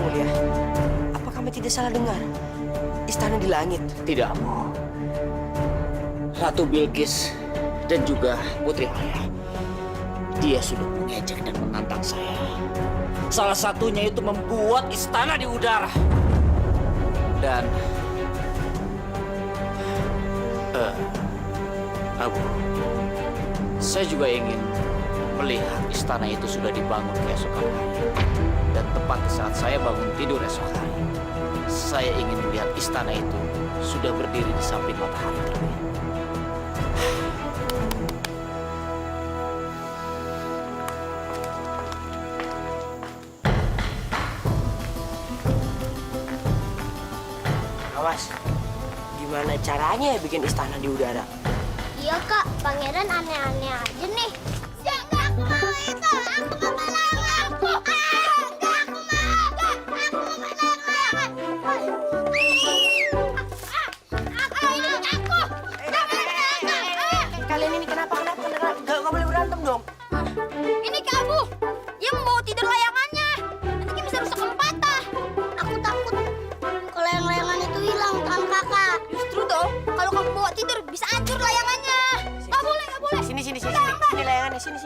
Mulia. Apa kami tidak salah dengar? Istana di langit. Tidak, Bu. Ratu Bilqis dan juga Putri Alia. Dia sudah mengejek dan menantang saya. Salah satunya itu membuat istana di udara. Dan Abu, saya juga ingin melihat istana itu sudah dibangun keesokan hari. Dan tepat di saat saya bangun tidur esok hari, saya ingin melihat istana itu sudah berdiri di samping matahari terbit. Awas, gimana caranya ya bikin istana di udara? Iya kak, pangeran aneh-aneh aja nih. Siapa aku mau itu? Aku mau melawan. Enggak, aku mau. Aku mau melawan. Aku. Kalian ini kenapa? Gak boleh berantem dong. Ini kamu. Dia membawa tidur layangannya. Nanti kita bisa rusak patah. Aku takut kalau layang-layangan itu hilang tangan kakak. Justru dong, kalau kamu bawa tidur bisa hancur layangannya. Nggak boleh, nggak boleh. Sini. Ini layangannya, sini.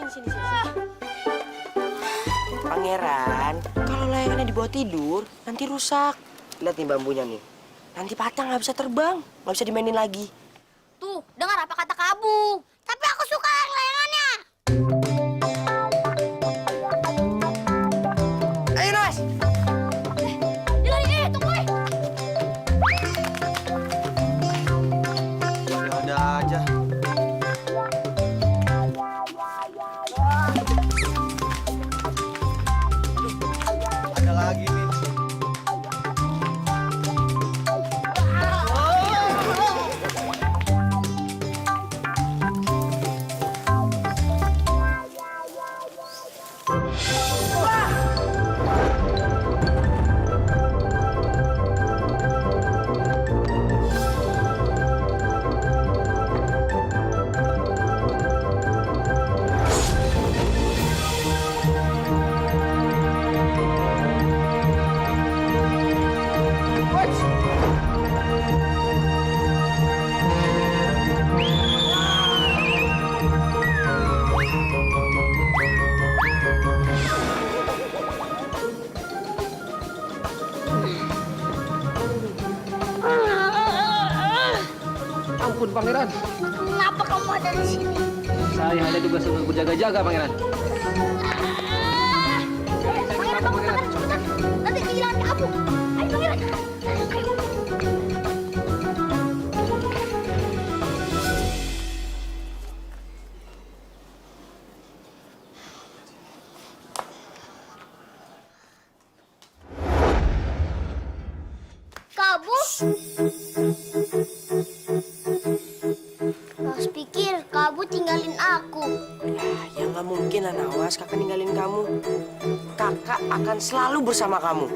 Pangeran, kalau layangannya dibawa tidur, nanti rusak. Lihat nih bambunya nih. Nanti patah, nggak bisa terbang. Nggak bisa dimainin lagi. Tuh, dengar apa kata kamu. Tapi aku suka layangannya. Ayo, Nas! Dia lari, tunggu. Ada aja. Ada lagi nih. Ampun, Pangeran. Kenapa kamu ada di sini? Saya hanya tugas untuk berjaga-jaga, Pangeran. Pangeran, bangun, Pangeran. Cepetan. Nanti kehilangan kamu. Ayo, Pangeran. Ayo. Kamu? Mas pikir kamu tinggalin aku. Ya nggak mungkin lah, Nawas. Kakak ninggalin kamu. Kakak akan selalu bersama kamu.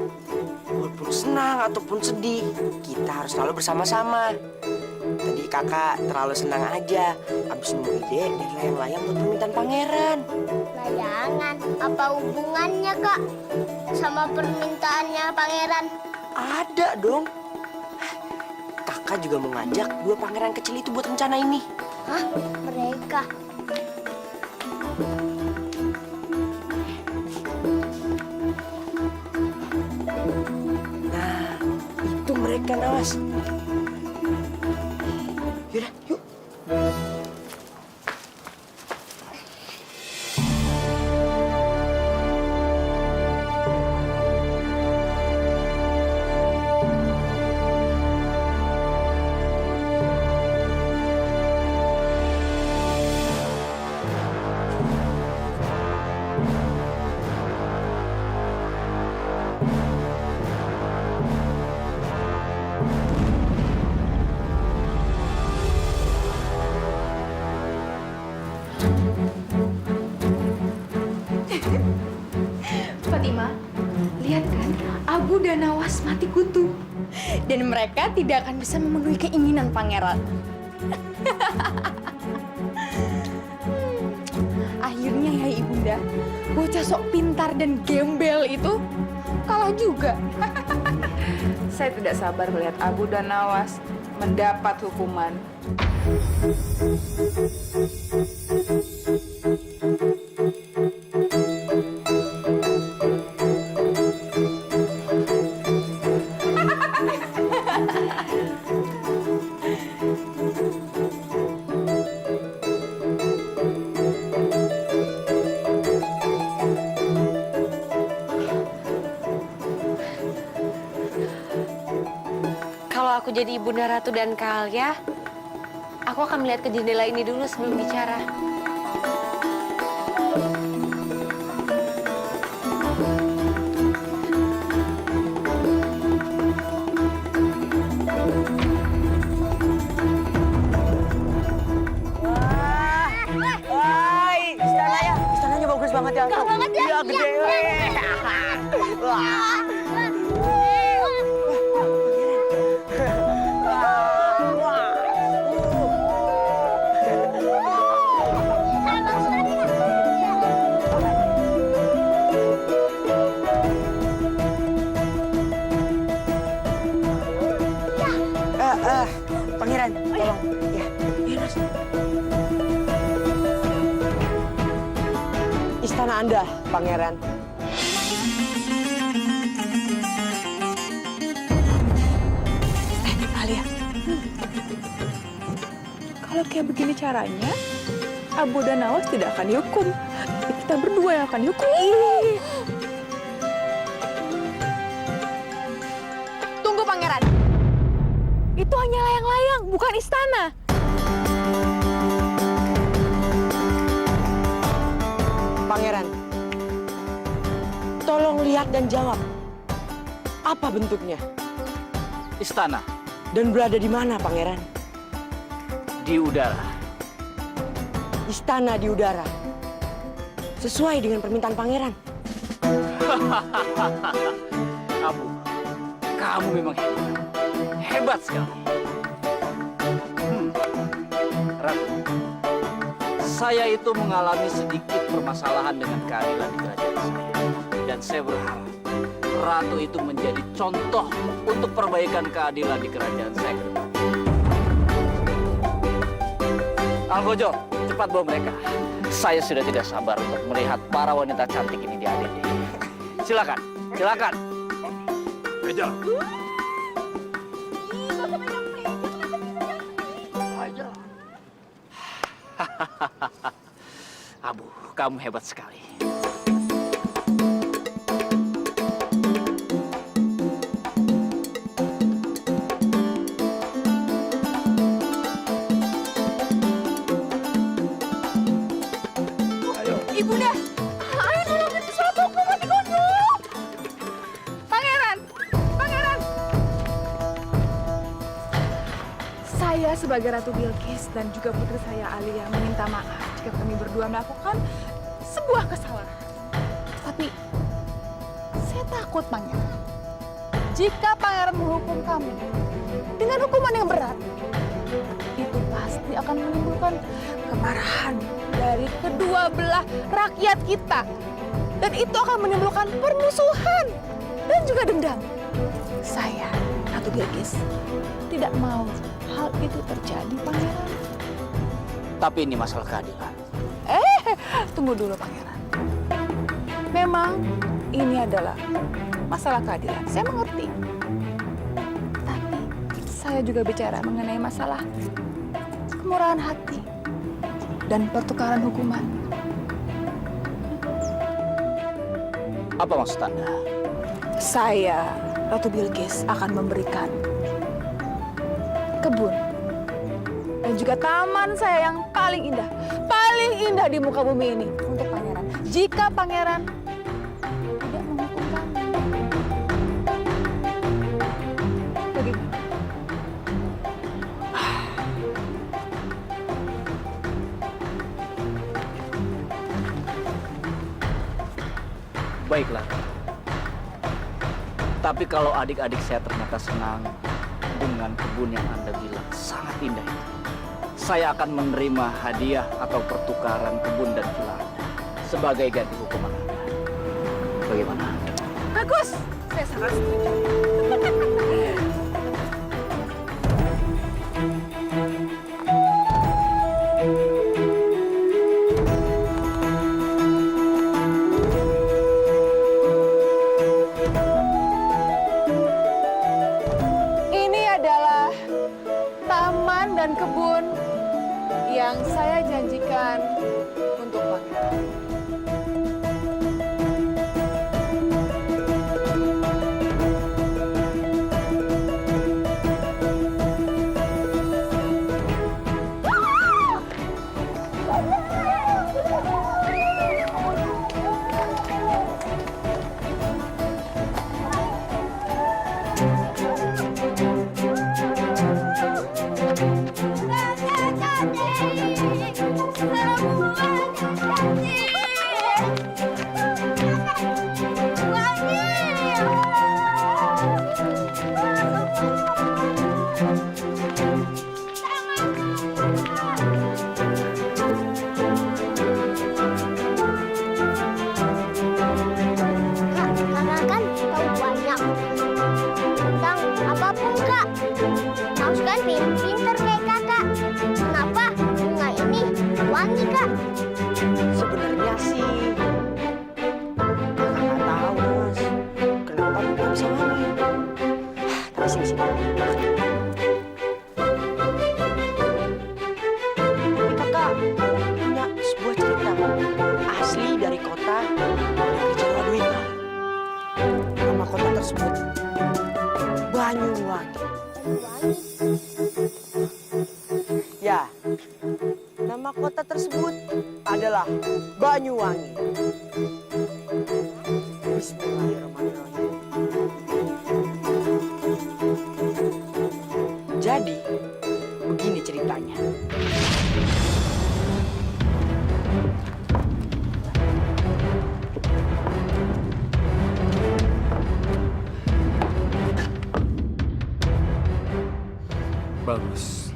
Walaupun senang ataupun sedih, kita harus selalu bersama-sama. Tadi kakak terlalu senang aja. Abis nemu ide dari layang-layang buat permintaan pangeran. Layangan, apa hubungannya kak sama permintaannya pangeran? Ada dong. Kakak juga mengajak dua pangeran kecil itu buat rencana ini. Hah? Mereka? Nah, itu mereka, Nawas. Yaudah, yuk. Fatima, lihat kan, Abu dan Nawas mati kutu. Dan mereka tidak akan bisa memenuhi keinginan pangeran. Akhirnya ya ibunda, bocah sok pintar dan gembel itu kalah juga. Saya tidak sabar melihat Abu dan Nawas mendapat hukuman. Kalau aku jadi Ibunda Ratu dan Kak Alia, aku akan melihat ke jendela ini dulu sebelum bicara. Wah, istananya bagus banget ya. Gak banget ya? Iya, gede. Wah. Pangeran, tolong. Ya, iya, Mas. Istana Anda, Pangeran. Alia, kalau kayak begini caranya, Abu dan Nawas tidak akan dihukum. Kita berdua yang akan dihukum. Tunggu Pangeran. Itu hanya layang-layang, bukan istana. Pangeran, tolong lihat dan jawab. Apa bentuknya? Istana Dan berada di mana, Pangeran? di udara. Istana di udara. Sesuai dengan permintaan Pangeran. Kamu memang hebat. Hebat sekali. Ratu, saya itu mengalami sedikit permasalahan dengan keadilan di kerajaan saya. Dan saya berharap Ratu itu menjadi contoh untuk perbaikan keadilan di kerajaan saya ke depan. Algojo, cepat bawa mereka. Saya sudah tidak sabar untuk melihat para wanita cantik ini di ADD. Silakan, silakan. Meja. Abu, kamu hebat sekali. Ibunda, ayo nolongin sesuatu, aku mati gondok. Pangeran, Pangeran. Saya sebagai Ratu Bilqis dan juga putri saya Alia meminta maaf jika kami berdua melakukan sebuah kesalahan. Tapi saya takut, Pangeran. Jika Pangeran menghukum kami dengan hukuman yang berat, itu pasti akan menimbulkan kemarahan dari kedua belah rakyat kita. Dan itu akan menimbulkan permusuhan dan juga dendam. Saya, Ratu Bilqis, tidak mau hal itu terjadi, Pangeran. Tapi ini masalah keadilan. Tunggu dulu, Pangeran. Memang ini adalah masalah keadilan. Saya mengerti. Tapi saya juga bicara mengenai masalah kemurahan hati dan pertukaran hukuman. Apa maksud Anda? Saya, Ratu Bilqis, akan memberikan kebun dan juga taman saya yang paling indah di muka bumi ini untuk Pangeran. Jika Pangeran tidak menghukum kami. Bagaimana? Baiklah. Tapi kalau adik-adik saya ternyata senang dengan kebun yang Anda bilang sangat indah itu, saya akan menerima hadiah atau pertukaran kebun dan villa sebagai ganti hukuman Anda. Bagaimana? Bagus. sangat setuju. Ini adalah taman dan kebun yang saya janjikan untuk pangeran. Kakak kan tahu banyak tentang apapun, Kak. Kamu kan pinter kayak kakak. Kenapa bunga ini wangi, Kak? Sebenarnya sih kakak nggak tahu, Mas. Kenapa bunga bisa wangi? Tapi sini. Tapi kakak punya sebuah cerita asli dari kota di Jawa Dwindra. Nama kota tersebut Banyuwangi. Ya, nama kota tersebut adalah Banyuwangi. Bismillahirrahmanirrahim. Jadi, begini ceritanya. Bagus.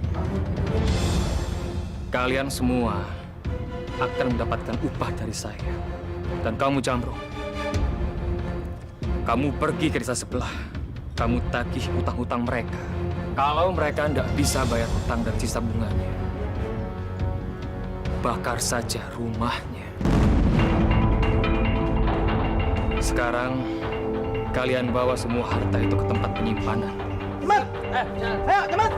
Kalian semua akan mendapatkan upah dari saya. Dan kamu, Jamrong, kamu pergi ke desa sebelah. Kamu tagih hutang-hutang mereka. Kalau mereka tidak bisa bayar hutang dan sisa bunganya, bakar saja rumahnya. Sekarang, kalian bawa semua harta itu ke tempat penyimpanan. Ayo, teman!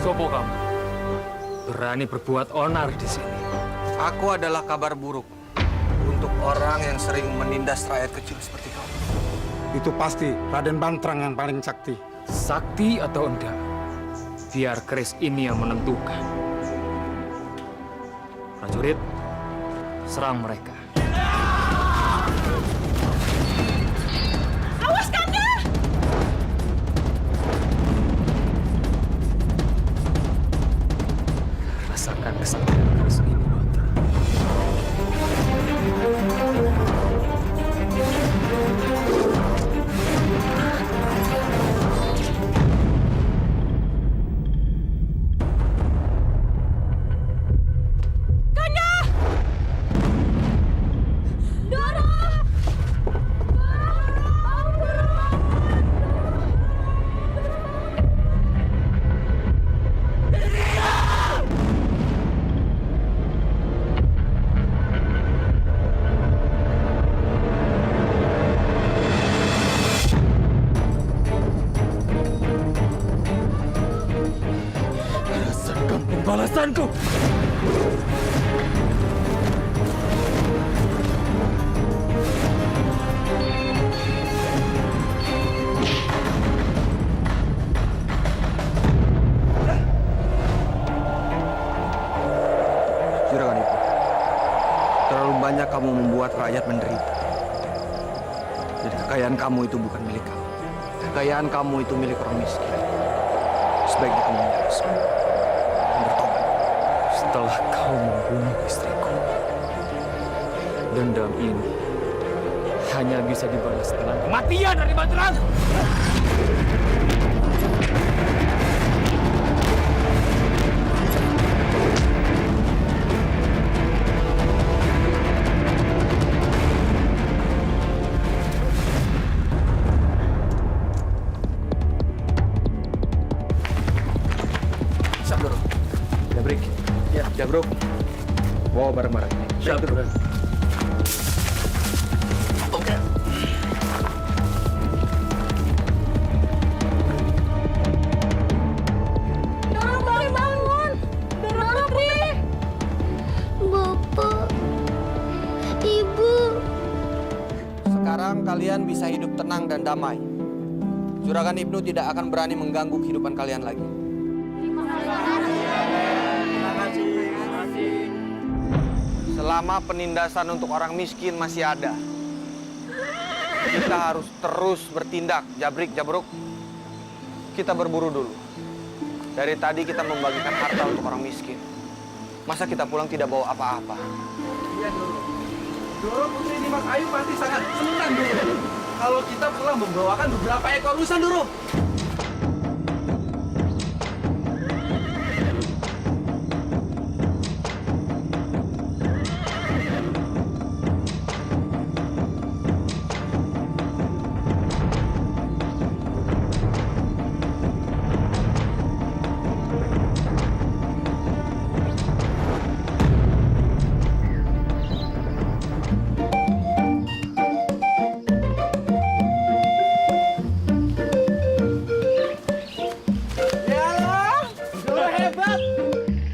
Sopo kamu? Berani berbuat onar di sini. Aku adalah kabar buruk untuk orang yang sering menindas rakyat kecil seperti kamu. Itu pasti Raden Bantrang yang paling sakti. Sakti atau enggak, biar keris ini yang menentukan. Prajurit, serang mereka. Awas, Kanda! Rasakan kesaktian keris ini, Batra. Rasakan pembalasanku. Juragan itu, terlalu banyak kamu membuat rakyat menderita. Jadi kekayaan kamu itu bukan milik kamu. Kekayaan kamu itu milik orang miskin. Sebaiknya kamu menyerah semua dan bertobat. Setelah kau membunuh istriku, dendam ini hanya bisa dibalas dengan kematian dari Bantrang. Siap, Bro. Jabrik. Ya, Jabruk. Bawa barang-barang. Siap, Bro. Oke. Bapak, Ibu. Sekarang kalian bisa hidup tenang dan damai. Juragan Ibnu tidak akan berani mengganggu kehidupan kalian lagi. Selama penindasan untuk orang miskin masih ada, kita harus terus bertindak, Jabruk. Kita berburu dulu. Dari tadi kita membagikan harta untuk orang miskin. Masa kita pulang tidak bawa apa-apa? Iya, Doro putri Dimas Ayu pasti sangat senang, Doro. Kalau kita pulang membawakan beberapa ekor rusa, Doro.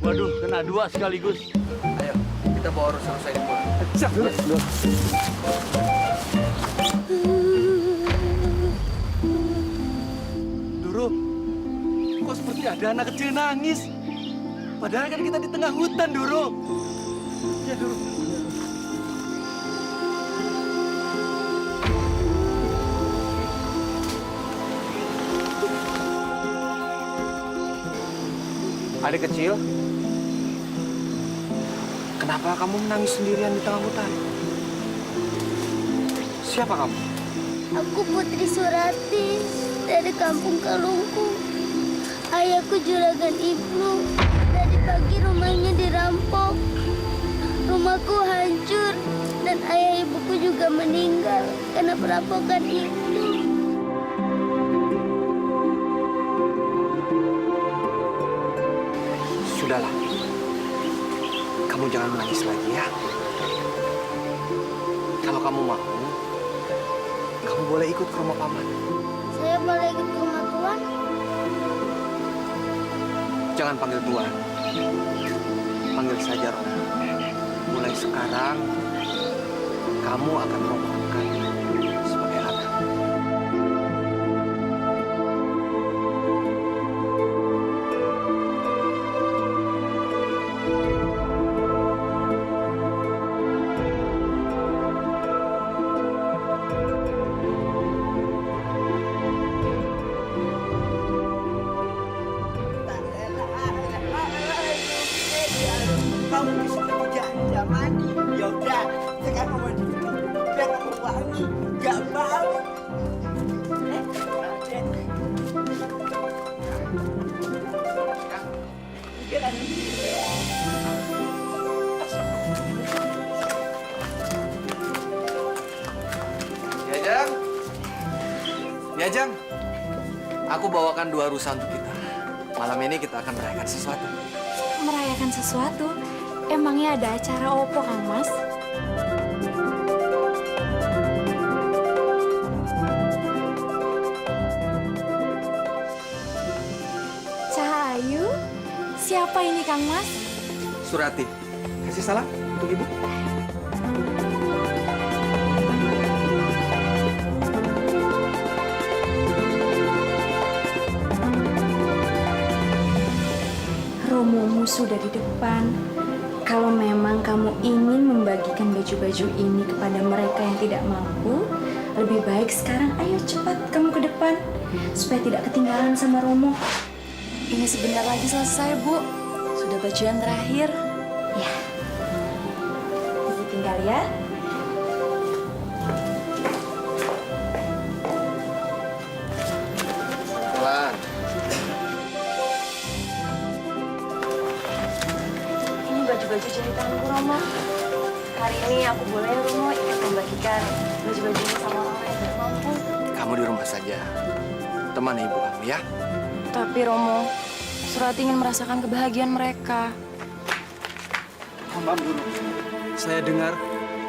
Waduh, kena dua sekaligus. Ayo, kita bawa rusa-rusa ini pulang. Siap, Doro. Doro, kok seperti ada anak kecil nangis? Padahal kan kita di tengah hutan, Doro. Ya, Doro. Adik kecil, kenapa kamu menangis sendirian di tengah hutan? Siapa kamu? Aku Putri Surati dari kampung Kalungku. Ayahku Juragan Ibnu. Tadi pagi rumahnya dirampok. Rumahku hancur dan ayah ibuku juga meninggal karena perampokan Ibnu. Sudahlah, kamu jangan menangis lagi ya. Kalau kamu mau, kamu boleh ikut ke rumah paman. Saya boleh ikut ke rumah Tuan? Jangan panggil Tuan, panggil saja Romo. Mulai sekarang, kamu akan Romo angkat sebagai anak. Kamu bisa kerja mandi. Yaudah, sekarang kamu mandi dulu. Biar kamu wangi, gak bau. Diajang, aku bawakan 2 rusa untuk kita. Malam ini kita akan merayakan sesuatu. Merayakan sesuatu? Emangnya ada acara opo, Kang Mas? Cahayu? Siapa ini, Kang Mas? Surati, kasih salam untuk ibu. Romomu sudah di depan. Kalau memang kamu ingin membagikan baju-baju ini kepada mereka yang tidak mampu, lebih baik sekarang ayo cepat kamu ke depan supaya tidak ketinggalan sama Romo. Ini sebentar lagi selesai, Bu. Sudah bajuan terakhir. Ya. Ibu tinggal ya. Ini aku boleh ya Romo ikut membagikan baju-baju ini sama orang yang tidak mampu. Kamu di rumah saja. Temani ibu kamu ya. Tapi Romo, Surati ingin merasakan kebahagiaan mereka. Pak Guru, saya dengar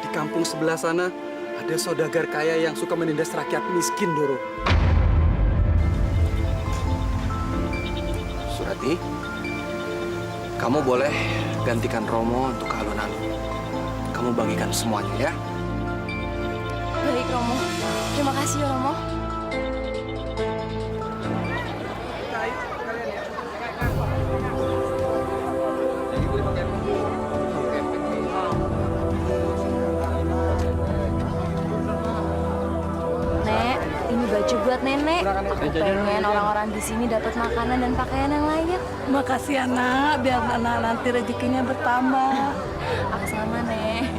di kampung sebelah sana ada saudagar kaya yang suka menindas rakyat miskin, Doro. Surati, kamu boleh gantikan Romo untuk alun-alun. Kamu bagikan semuanya ya. Baik Romo, terima kasih ya Romo. Nek, ini baju buat nenek. Aku pengen orang-orang di sini dapat makanan dan pakaian yang layak. Makasih anak, biar anak nanti rezekinya bertambah. Aku sama Nek.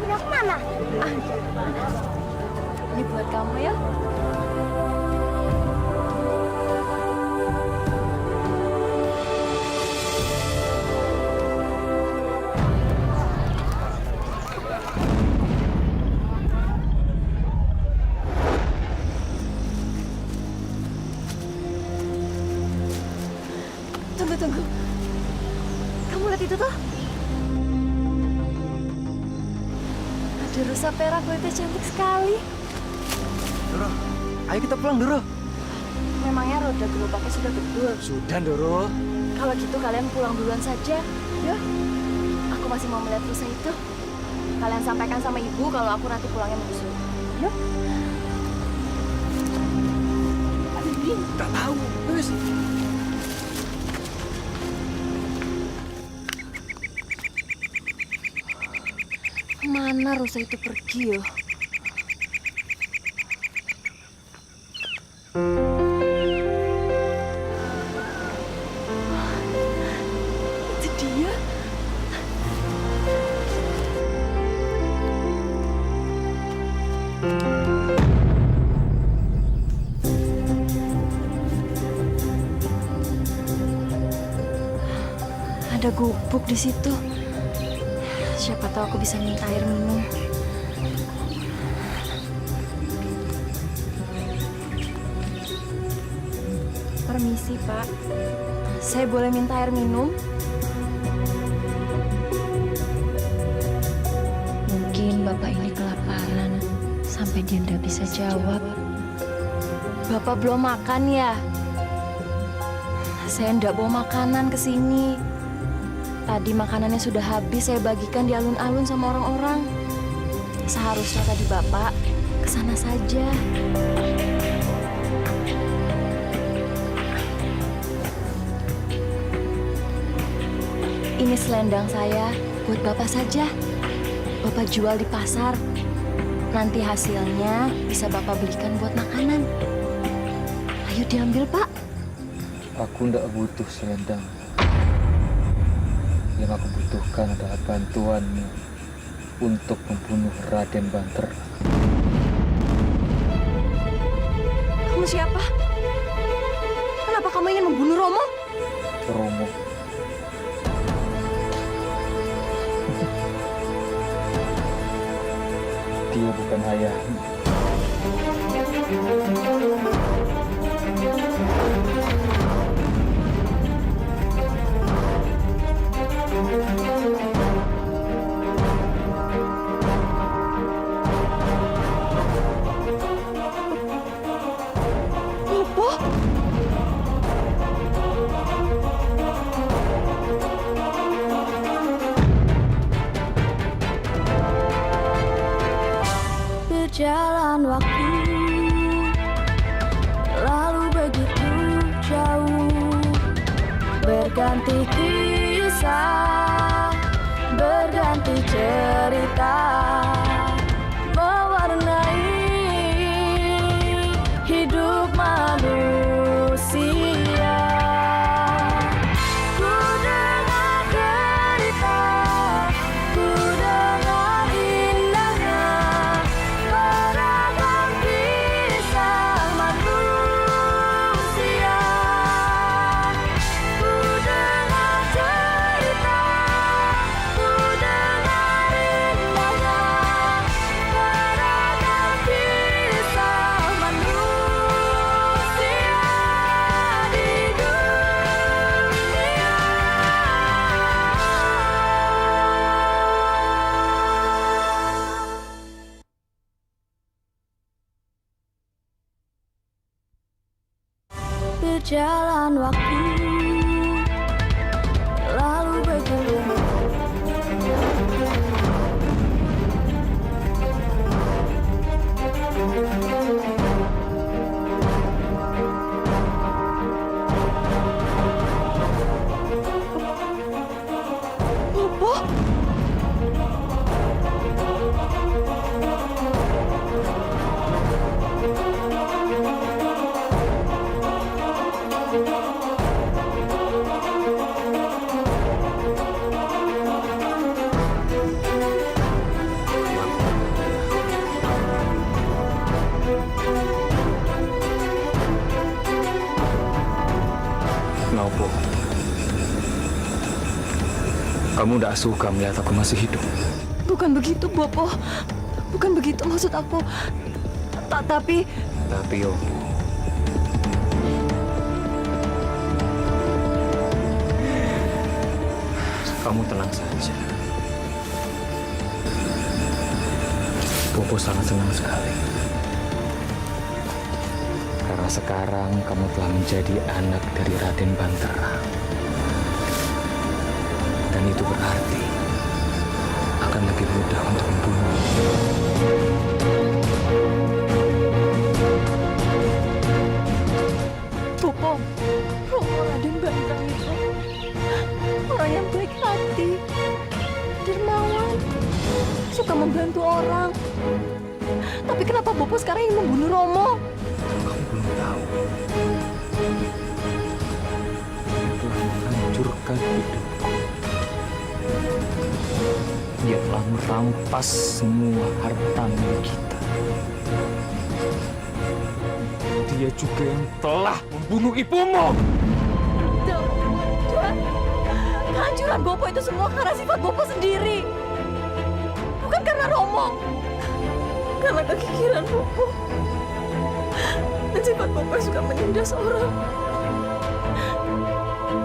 Punya aku mana? Ini buat kamu ya. Tunggu. Kamu lihat itu tuh? Ada rusa perak kulitnya cantik sekali. Doro, ayo kita pulang, Doro. Memangnya roda gerobaknya sudah betul? Sudah, Doro. Kalau gitu kalian pulang duluan saja. Ya. Aku masih mau melihat rusa itu. Kalian sampaikan sama ibu kalau aku nanti pulangnya menyusul. Ya. Tak tahu. Terus. Mana rusa itu pergi ya? Itu dia. Ada gubuk di situ. Siapa tahu aku bisa minta air minum. Permisi, Pak. Saya boleh minta air minum? Mungkin Bapak ini kelaparan sampai dia tidak bisa jawab. Bapak belum makan ya? Saya tidak bawa makanan ke sini. Tadi makanannya sudah habis, saya bagikan di alun-alun sama orang-orang. Seharusnya tadi Bapak ke sana saja. Ini selendang saya buat Bapak saja. Bapak jual di pasar. Nanti hasilnya bisa Bapak belikan buat makanan. Ayo diambil, Pak. Aku tidak butuh selendang. Yang aku butuhkan adalah bantuanmu untuk membunuh Raden Banter. Kamu siapa? Kenapa kamu ingin membunuh Romo? Romo. Dia bukan ayahmu. Berjalan waktu, lalu begitu jauh, berganti kisah, berganti cerita, mewarnai hidup manusia. Ku dengar cerita, ku dengar indahnya beragam kisah manusia. Ku dengar cerita, Jalan waktu lalu berjalan. Nopo, kamu tidak suka melihat aku masih hidup. Bukan begitu, Bopo. Bukan begitu maksud aku. Tapi Opo, kamu tenang saja. Bopo sangat senang sekali. Karena sekarang kamu telah menjadi anak dari Raden Bantara. Dan itu berarti akan lebih mudah untuk membunuh. Bopo, Romo Raden Bantara itu orang yang baik hati, dermawan, suka membantu orang. Tapi kenapa Bopo sekarang ingin membunuh Romo? Kamu belum tahu. Dia telah menghancurkan hidupku. Dia telah merampas semua harta milik kita. Dia juga yang telah membunuh ibumu. Tuhan, kehancuran Bopo itu semua karena sifat Bopo sendiri. Bukan karena Romo. Karena kekikiran Bopo. Dan sifat Bopo yang suka menindas orang.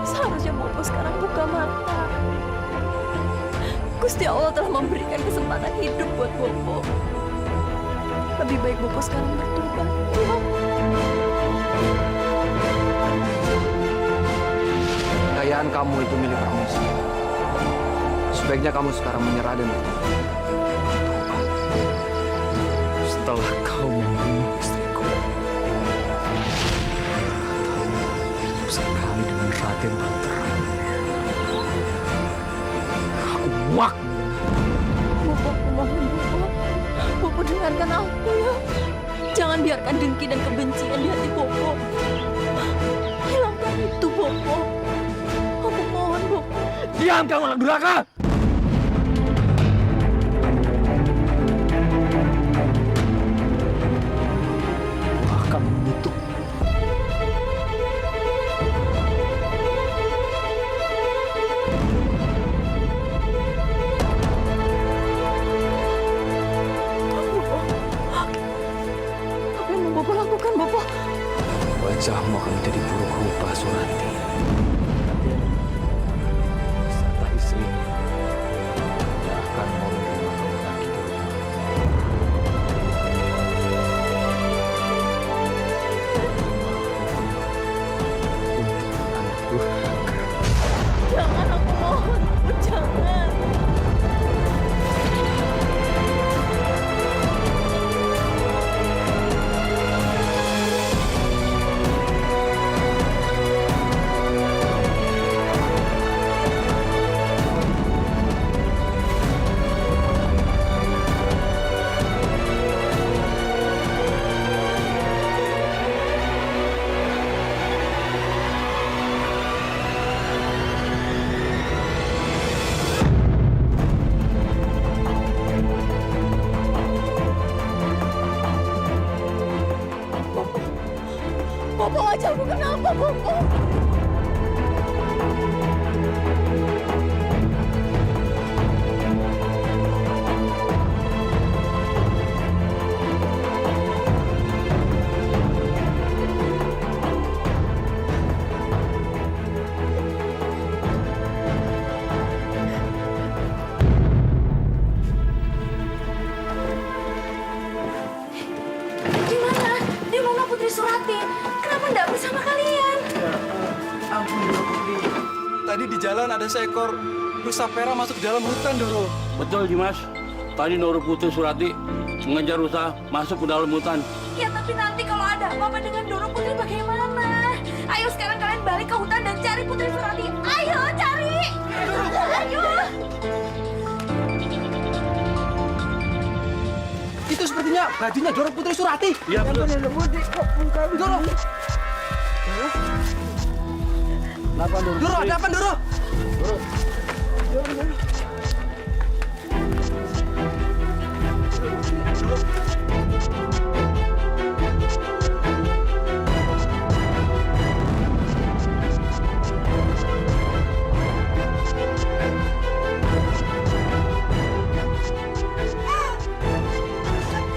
Seharusnya Bopo sekarang buka mata. Gusti Allah telah memberikan kesempatan hidup buat Bopo. Lebih baik Bopo sekarang bertobat. Ya. Kekayaan kamu itu milik kamu sendiri. Sebaiknya kamu sekarang menyerah dan bertobat. Setelah kau membunuh istriku, sekali dengan Raden Bantara, aku muak. Bopo, aku mohon Bopo. Bopo dengarkan aku ya. Jangan biarkan dengki dan kebencian di hati Bopo. Hilangkan itu Bopo. Aku mohon Bopo. Diam kamu anak durhaka! Aku akan mengutuk. Apa yang mau Bopo lakukan, Bopo? Wajahmu akan menjadi buruk rupa, Suranti. Serta istrimu tidak akan mau menerima kamu lagi di rumah. Untuk anak durhaka. Jangan, aku mohon. Jangan. Bopo, wajahku kenapa, Bopo? Di mana Putri Surati? Kenapa tidak bersama kalian? Tadi di jalan ada seekor rusa pera masuk dalam hutan, Doro. Betul, Dimas. Tadi Doro Putri Surati mengejar rusa masuk ke dalam hutan. Ya tapi nanti kalau ada apa-apa dengan Doro Putri bagaimana? Ayo sekarang kalian balik ke hutan dan cari Putri Surati. Ayo cari! Ayo! Itu sepertinya bajunya Doro Putri Surati. Iya, betul. Doro! Doro, ada apa, Doro?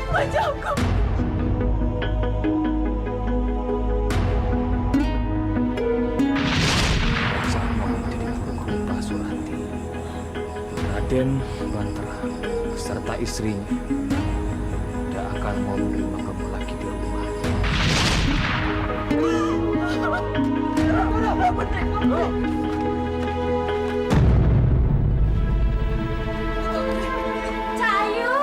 Wajahku! Raden Bantara serta istrinya tidak akan mau menerima kamu lagi di rumah. Cahayu!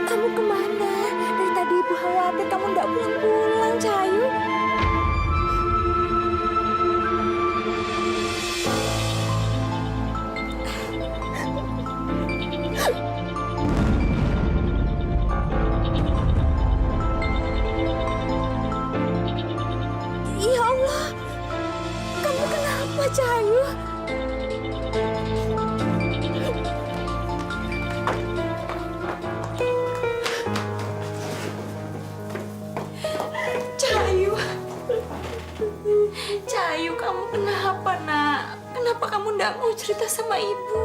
Kamu kemana? Dari tadi Ibu khawatir kamu nggak pulang-pulang, Cahayu. Ya Allah, kamu kenapa, Cahayu? Cahayu, Cahayu, kamu kenapa, Nak? Kenapa kamu nggak mau cerita sama Ibu?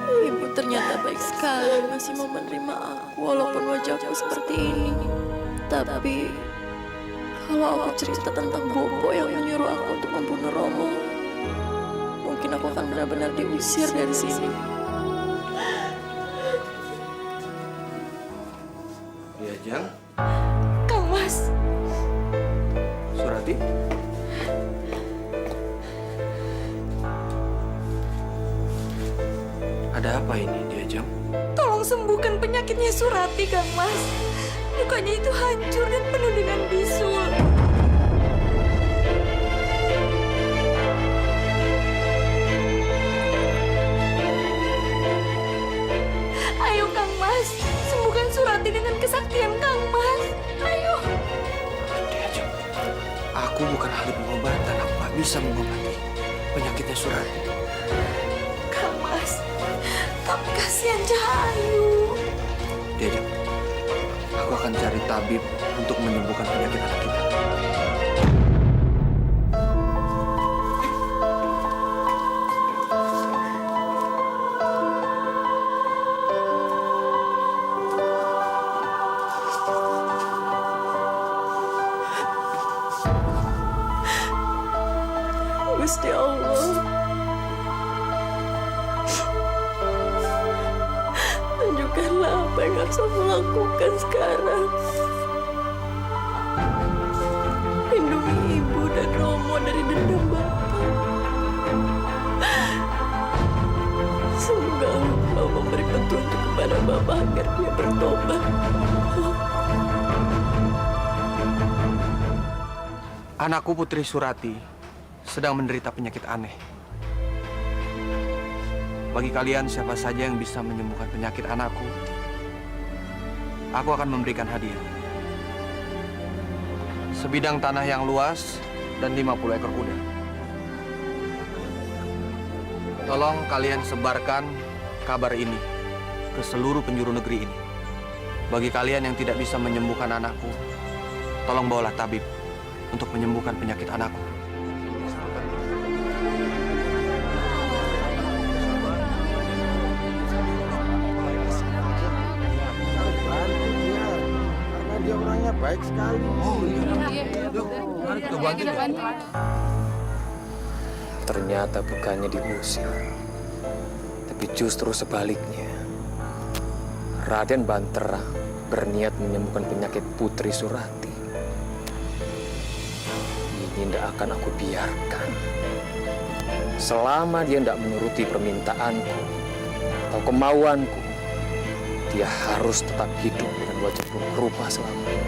Ibu ternyata baik sekali masih mau menerima aku walaupun wajahku seperti ini. Tapi kalau aku cerita tentang Bobo yang menyuruh aku untuk membunuh Romo, mungkin aku akan benar-benar diusir dari sini. Diajeng, Kang Mas, Surati. Ada apa ini, Diajeng? tolong sembuhkan penyakitnya Surati, Kang Mas. Mukanya itu hancur dan penuh dengan bisul. Ayo, Kang Mas, sembuhkan Surati dengan kesaktian Kang Mas. Ayo. Diajeng, aku bukan ahli pengobatan. Aku nggak bisa mengobati penyakitnya Surati. Kang Mas, tapi kasihan Cahayu. Diajeng, aku akan cari tabib untuk menyembuhkan penyakit anak kita. Gusti Allah, tunjukkanlah apa yang harus aku lakukan sekarang. Lindungi Ibu dan Romo dari dendam Bapak. Semoga Engkau memberi petunjuk kepada Bapak agar dia bertobat. Anakku Putri Surati sedang menderita penyakit aneh. Bagi kalian siapa saja yang bisa menyembuhkan penyakit anakku, aku akan memberikan hadiah. Sebidang tanah yang luas dan 50 ekor kuda. Tolong kalian sebarkan kabar ini ke seluruh penjuru negeri ini. Bagi kalian yang tidak bisa menyembuhkan anakku, tolong bawalah tabib untuk menyembuhkan penyakit anakku. Karena dia orangnya baik sekali. Oh iya. Mari kita bantu. Ternyata bukannya diusir, tapi justru sebaliknya. Raden Bantara berniat menyembuhkan penyakit Putri Surati. tidak akan aku biarkan. Selama dia tidak menuruti permintaanku atau kemauanku, dia harus tetap hidup dengan wajah buruk rupa selamanya.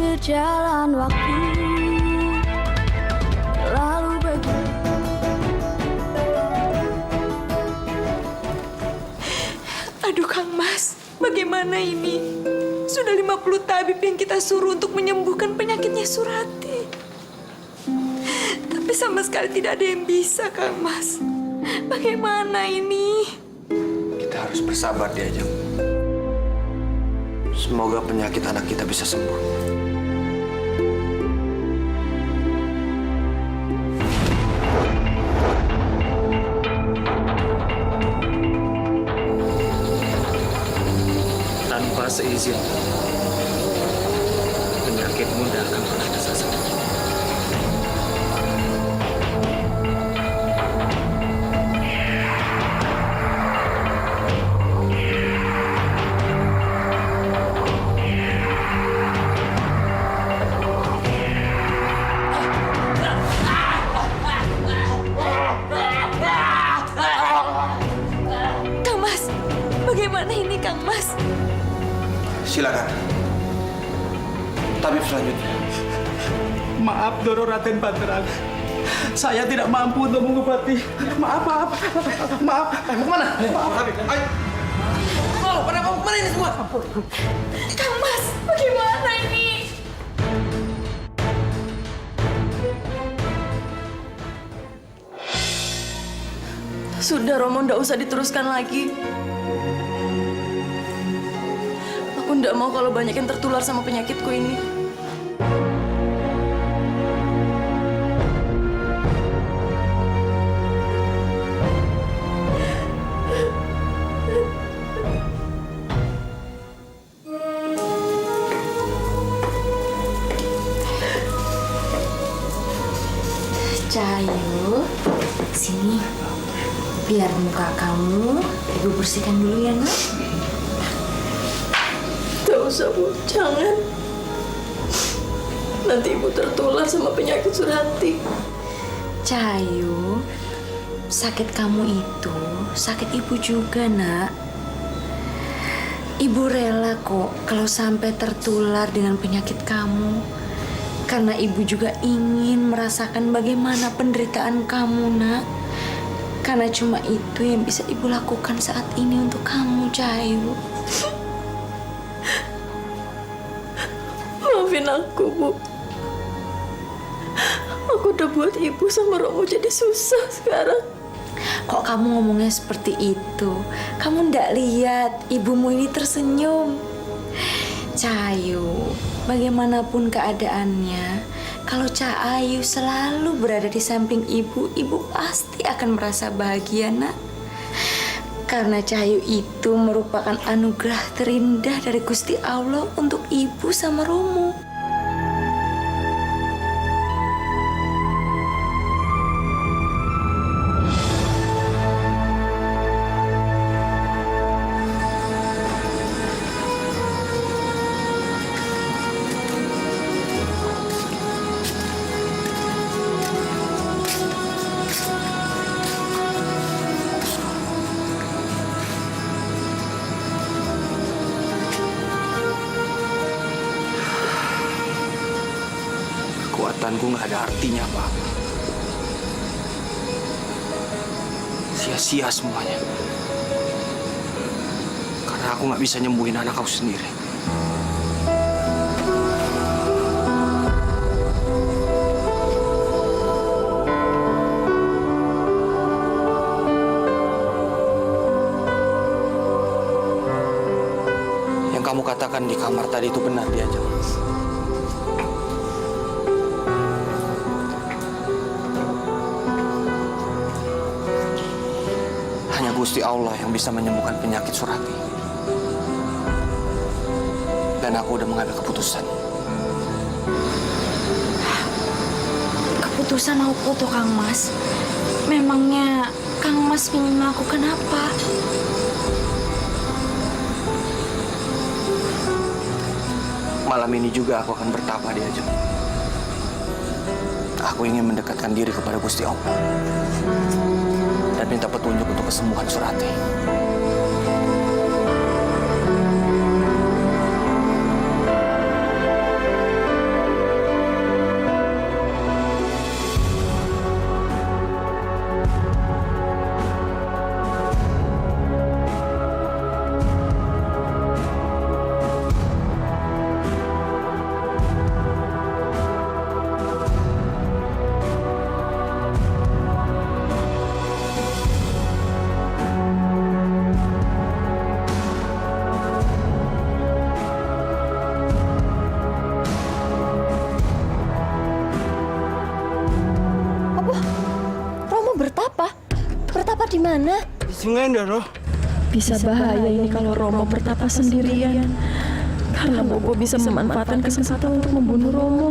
Berjalan waktu lalu Aduh Kang Mas, bagaimana ini? Sudah 50 tabib yang kita suruh untuk menyembuhkan penyakitnya Surati. Tapi sama sekali tidak ada yang bisa, Kang Mas. Bagaimana ini? Kita harus bersabar di Ajeng. Semoga penyakit anak kita bisa sembuh. Tanpa seizin, penyakitmu tidak akan pernah bisa sembuh. Kang Mas, bagaimana ini Kang Mas? Silakan. Tabib selanjutnya. Maaf, Doro Raden Banterang. Saya tidak mampu untuk mengobati. Maaf. Mau kemana? Maaf. Ayo. Pada mau kemana ini semua? Kang Mas, bagaimana ini? Sudah, Romo, ndak usah diteruskan lagi. Aku ndak mau kalau banyak yang tertular sama penyakitku ini. Cahayu, sini. Biar muka kamu Ibu bersihkan dulu ya, Nak. Gak usah, Bu. Jangan. Nanti Ibu tertular sama penyakit Surati. Cahayu, sakit kamu itu sakit Ibu juga, Nak. Ibu rela kok kalau sampai tertular dengan penyakit kamu. Karena Ibu juga ingin merasakan bagaimana penderitaan kamu, Nak. Karena cuma itu yang bisa Ibu lakukan saat ini untuk kamu, Cahayu. Maafin aku, Bu. Aku udah buat Ibu sama Romo jadi susah sekarang. Kok kamu ngomongnya seperti itu? Kamu ndak lihat ibumu ini tersenyum. Cahayu, bagaimanapun keadaannya, kalau Cahayu selalu berada di samping ibu, ibu pasti akan merasa bahagia, Nak. Karena Cahayu itu merupakan anugerah terindah dari Gusti Allah untuk ibu sama Romo. Kekuatanku nggak ada artinya, Pak. Sia-sia semuanya. Karena aku nggak bisa nyembuhin anak aku sendiri. Yang kamu katakan di kamar tadi itu benar, Diajeng. Gusti Allah yang bisa menyembuhkan penyakit Surati. Dan aku udah mengambil keputusan. Keputusan apa tuh, Kang Mas? Memangnya Kang Kang Mas ingin melakukan apa? Malam ini juga aku akan bertapa di Ajeng. Aku ingin mendekatkan diri kepada Gusti Allah dan minta petunjuk untuk kesembuhan Surati. Romo bertapa? Bertapa di mana? Di Sungai Ndoro. Bisa bahaya ini kalau Romo bertapa sendirian. Karena Bobo bisa memanfaatkan kesempatan untuk membunuh Romo.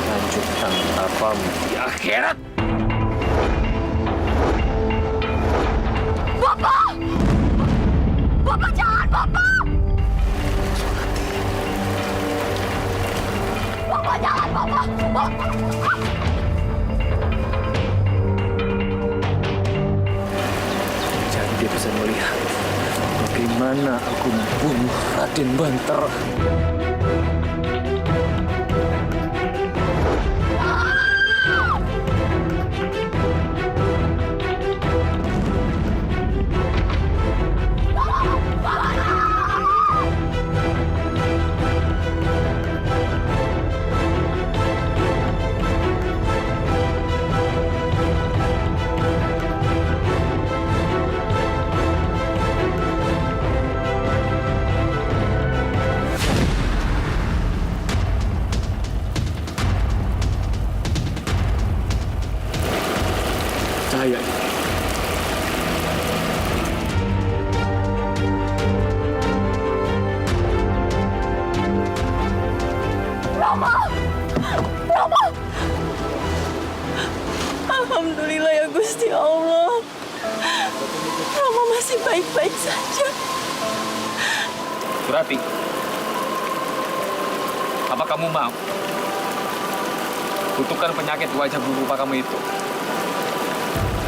Lanjutkan tapamu di akhirat. Bopo! Bopo jangan, Bopo! Bopo jangan, Bopo! Bopo! Jadi dia bisa melihat bagaimana aku membunuh Raden Bantara. Cahaya ini. Romo! Romo! Alhamdulillah ya Gusti Allah. Romo masih baik-baik saja. Surati, apa kamu mau kutukan penyakit wajah buruk kamu itu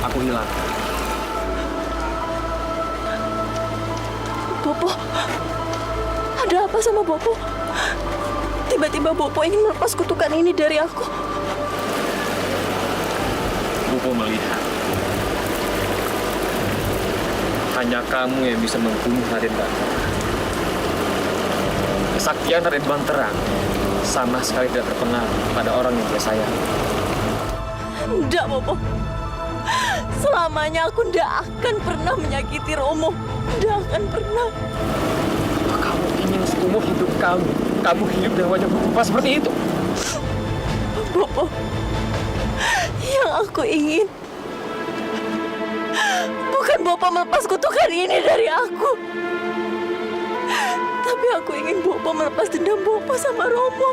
aku hilang? Bopo, ada apa sama Bopo? Tiba-tiba Bopo ingin melepas kutukan ini dari aku. Bopo melihat hanya kamu yang bisa membunuh Raden Bantara. Kesaktian Raden Bantara sama sekali tidak terpengaruh pada orang yang dia sayang. Enggak, Bopo. Selamanya aku tidak akan pernah menyakiti Romo. Tidak akan pernah. Apa kamu ingin seumur hidup kamu hidup dengan wajah berubah seperti itu? Bopo, yang aku ingin bukan Bopo melepas kutukan ini dari aku. Tapi aku ingin Bopo melepas dendam Bopo sama Romo.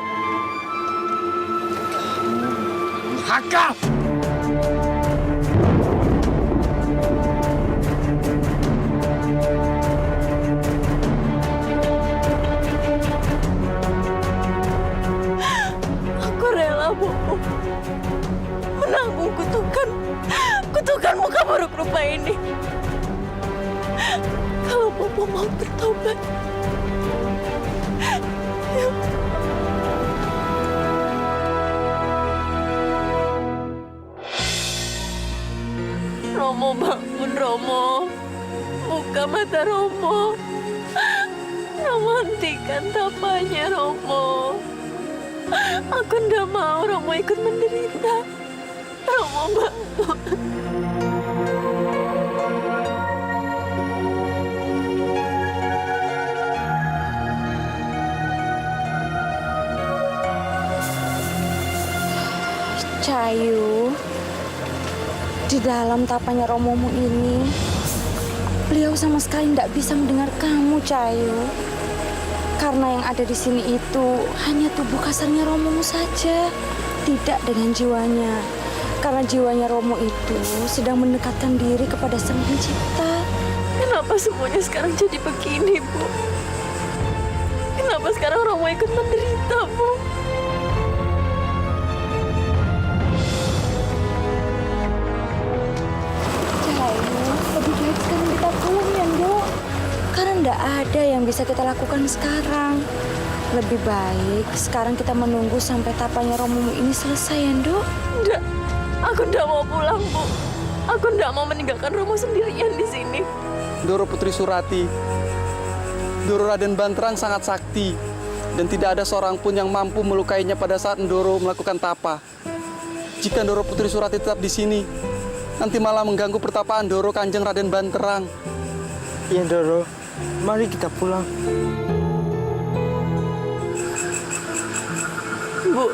Haka! Aku rela, Bopo, menanggung kutukan muka buruk rupa ini. Kalau Bopo mau bertobat, Romo, bangun Romo. Buka mata Romo. Romo, hentikan tapanya Romo. Aku nggak mau Romo ikut menderita. Romo, bangun. Cahayu, di dalam tapanya Romomu ini, beliau sama sekali tidak bisa mendengar kamu, Cahayu. Karena yang ada di sini itu hanya tubuh kasarnya Romomu saja, tidak dengan jiwanya. Karena jiwanya Romo itu sedang mendekatkan diri kepada Sang Pencipta. Kenapa semuanya sekarang jadi begini, Bu? Kenapa sekarang Romo ikut menderita, Bu? Lebih baik sekarang kita pulang ya, Dok. Karena nggak ada yang bisa kita lakukan sekarang. Lebih baik sekarang kita menunggu sampai tapanya Romomu ini selesai ya, Dok. Enggak, aku nggak mau pulang, Bu. Aku nggak mau meninggalkan Romo sendirian di sini. Ndoro Putri Surati, Ndoro Raden Banterang sangat sakti. Dan tidak ada seorang pun yang mampu melukainya pada saat Ndoro melakukan tapa. Jika Ndoro Putri Surati tetap di sini, nanti malah mengganggu pertapaan Ndoro Kanjeng Raden Banterang. Iya, Ndoro. Mari kita pulang. Bu,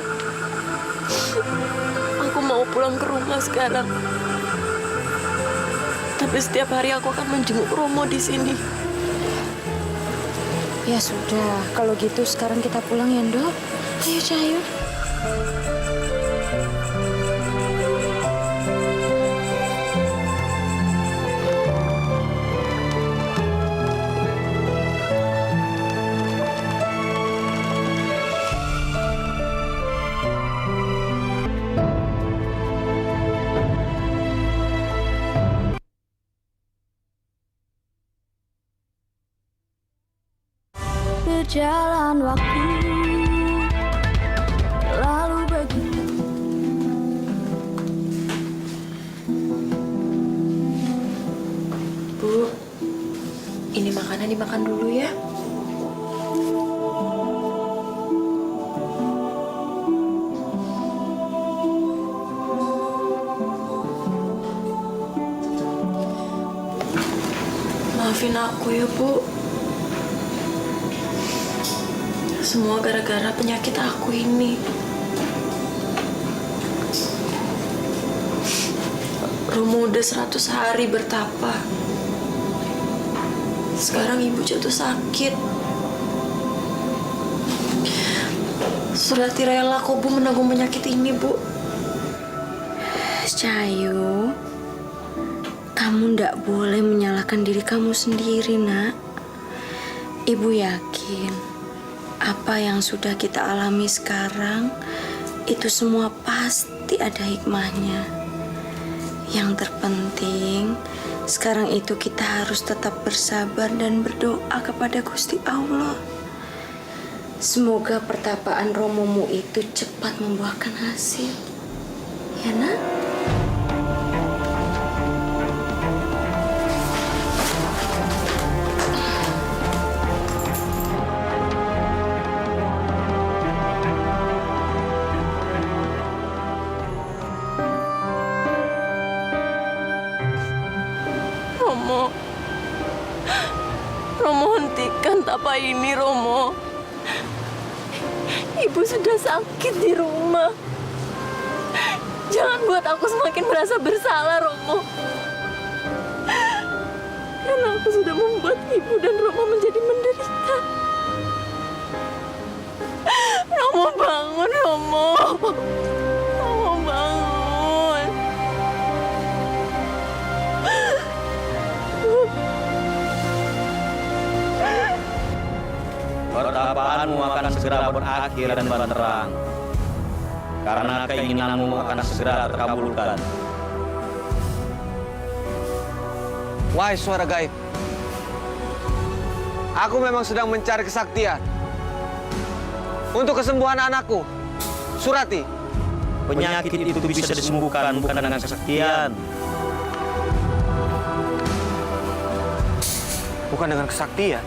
aku mau pulang ke rumah sekarang. Tapi setiap hari aku akan menjenguk Romo di sini. Ya sudah, kalau gitu sekarang kita pulang ya, Dok. Ayo, Cahayu. Berjalan waktu lalu begitu. Bu, ini makanan dimakan dulu ya. Maafin aku ya, Bu. Semua gara-gara penyakit aku ini. Romo udah 100 hari bertapa. Sekarang ibu jatuh sakit. Surati rela kok, Bu, menanggung penyakit ini, Bu. Cahayu, kamu ndak boleh menyalahkan diri kamu sendiri, Nak. Ibu yakin apa yang sudah kita alami sekarang itu semua pasti ada hikmahnya. Yang terpenting sekarang itu kita harus tetap bersabar dan berdoa kepada Gusti Allah. Semoga pertapaan Romomu itu cepat membuahkan hasil. Ya, Nak? Romo, hentikan tapa ini, Romo. Ibu sudah sakit di rumah. Jangan buat aku semakin merasa bersalah, Romo. Karena aku sudah membuat ibu dan Romo menjadi menderita. Romo, bangun, Romo. Romo, bangun. Pertapaanmu akan segera berakhir dan Banterang. Karena keinginanmu akan segera terkabulkan. Wahai suara gaib, aku memang sedang mencari kesaktian untuk kesembuhan anakku, Surati. Penyakit itu bisa disembuhkan bukan dengan kesaktian, bukan dengan kesaktian.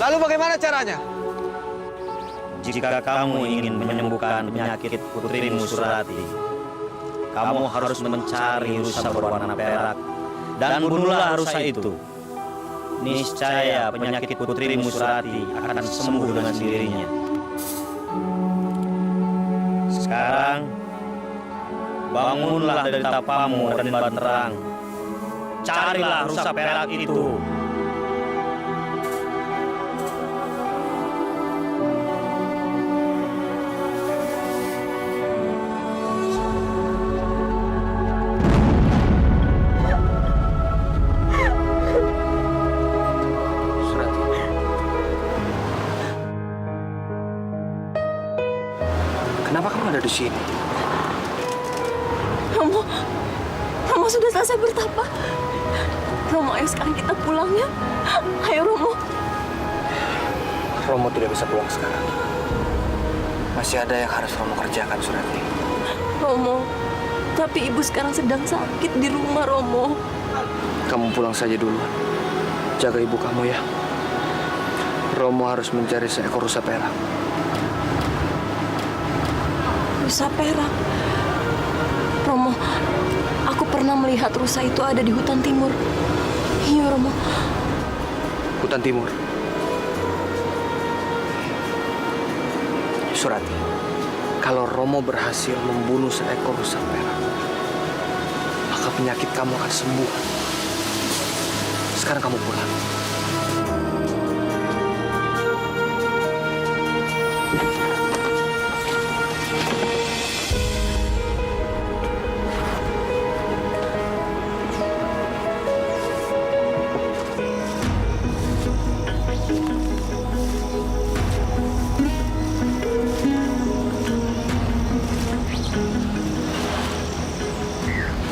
Lalu bagaimana caranya? Jika kamu ingin menyembuhkan penyakit putrimu Surati, kamu harus mencari rusa berwarna perak dan bunuhlah rusa itu. Niscaya penyakit putrimu Surati akan sembuh dengan sendirinya. Sekarang, bangunlah dari tapamu Raden Banterang. Carilah rusa perak itu. Kenapa kamu ada di sini? Romo sudah selesai bertapa. Romo, ayo sekarang kita pulang ya. Ayo Romo. Romo tidak bisa pulang sekarang. Masih ada yang harus Romo kerjakan, Surati. Romo, tapi ibu sekarang sedang sakit di rumah, Romo. Kamu pulang saja dulu. Jaga ibu kamu ya. Romo harus mencari seekor rusa perak. Rusa perak. Romo, aku pernah melihat rusa itu ada di hutan timur. Iya, Romo. Hutan timur. Surati, kalau Romo berhasil membunuh seekor rusa perak, maka penyakit kamu akan sembuh. Sekarang kamu pulang.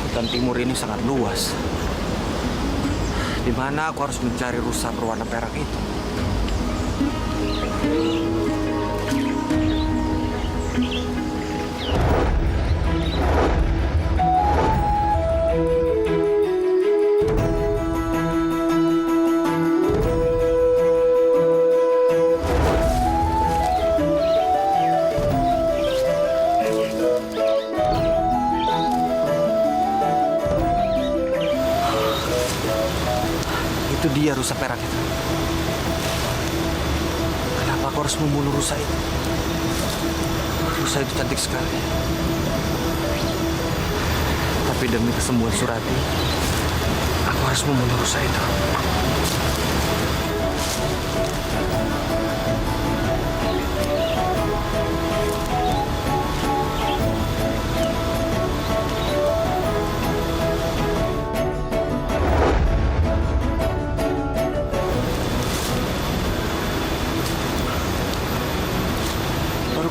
Hutan timur ini sangat luas. Di mana aku harus mencari rusa berwarna perak itu? Itu dia rusa perak itu. Kenapa aku harus membunuh rusa itu? Rusa itu cantik sekali. Tapi demi kesembuhan Surati, aku harus membunuh rusa itu.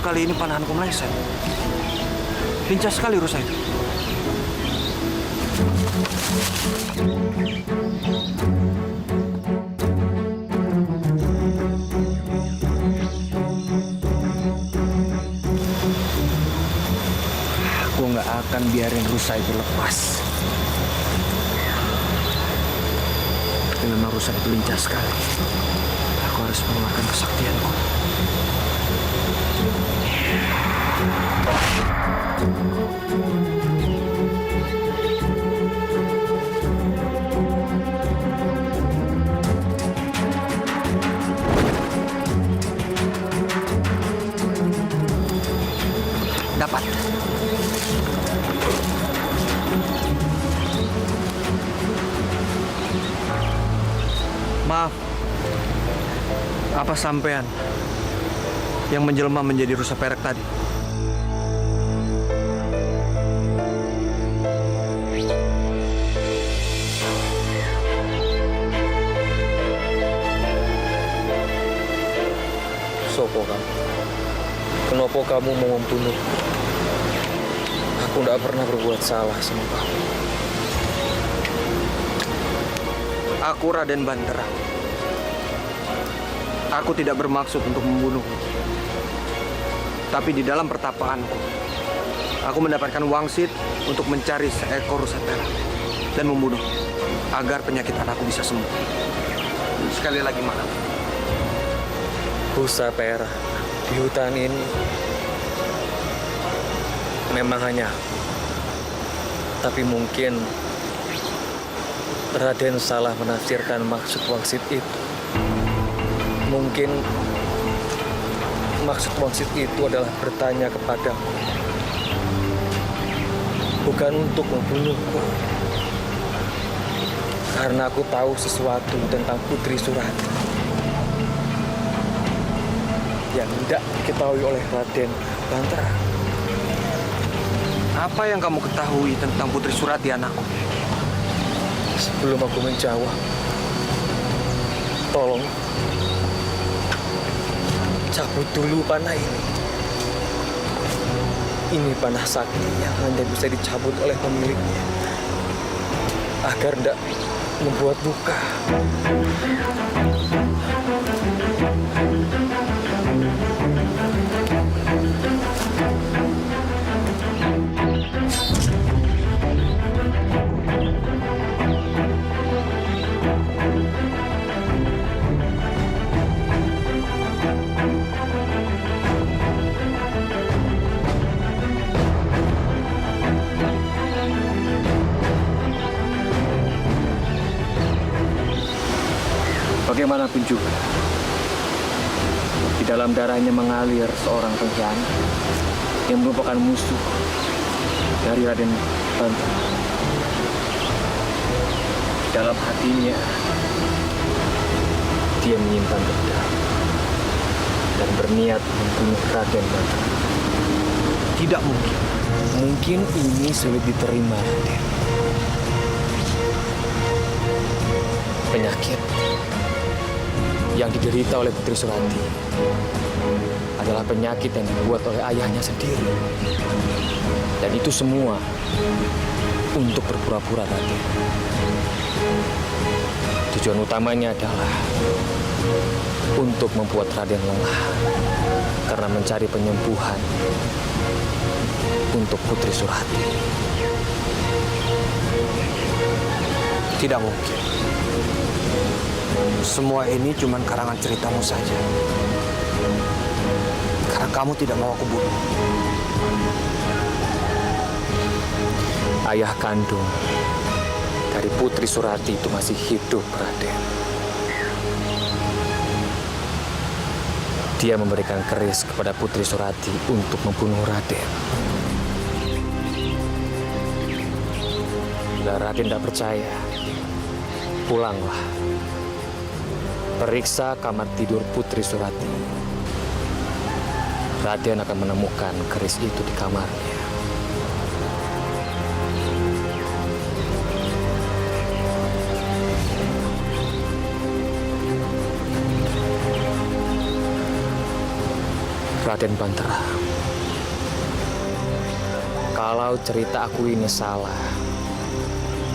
Kali ini panahanku meleset. Lincah sekali rusa itu. Aku nggak akan biarin rusa itu lepas. Tapi memang rusa itu lincah sekali. Aku harus mengeluarkan kesaktianku. Dapat. Maaf. Apa sampean yang menjelma menjadi rusa perak tadi? Sopo kamu? Kenapa kamu mau membunuh? Aku tidak pernah berbuat salah sama kamu. Aku Raden Banterang. Aku tidak bermaksud untuk membunuhmu. Tapi di dalam pertapaanku, aku mendapatkan wangsit untuk mencari seekor rusa perak dan membunuhnya. agar penyakit anakku bisa sembuh. Sekali lagi maaf. Busa perak di hutan ini memang hanya aku. Tapi mungkin Raden salah menafsirkan maksud wangsit itu. Mungkin maksud wangsit itu adalah bertanya kepadaku, bukan untuk membunuhku. Karena aku tahu sesuatu tentang Putri Surati yang tidak diketahui oleh Raden Bantara. Apa yang kamu ketahui tentang Putri Surati, anakku? Sebelum aku menjawab, tolong cabut dulu panah ini. Ini panah sakti yang hanya bisa dicabut oleh pemiliknya agar tidak membuat luka. Bagaimanapun juga, di dalam darahnya mengalir seorang pengkhianat yang merupakan musuh dari Raden Bantara. Di dalam hatinya, dia menyimpan dendam dan berniat membunuh Raden Bantara. Tidak mungkin. Mungkin ini sulit diterima, Raden. Penyakit yang diderita oleh Putri Surati adalah penyakit yang dibuat oleh ayahnya sendiri. Dan itu semua untuk berpura-pura, Raden. Tujuan utamanya adalah untuk membuat Raden lelah karena mencari penyembuhan untuk Putri Surati. Tidak mungkin. Semua ini cuma karangan ceritamu saja. Karena kamu tidak mau aku bunuh. Ayah kandung dari Putri Surati itu masih hidup, Raden. Dia memberikan keris kepada Putri Surati untuk membunuh Raden. Bila Raden tidak percaya, pulanglah. Periksa kamar tidur Putri Surati. Raden akan menemukan keris itu di kamarnya. Raden Bantara, kalau cerita aku ini salah,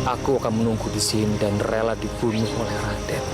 aku akan menunggu di sini dan rela dibunuh oleh Raden.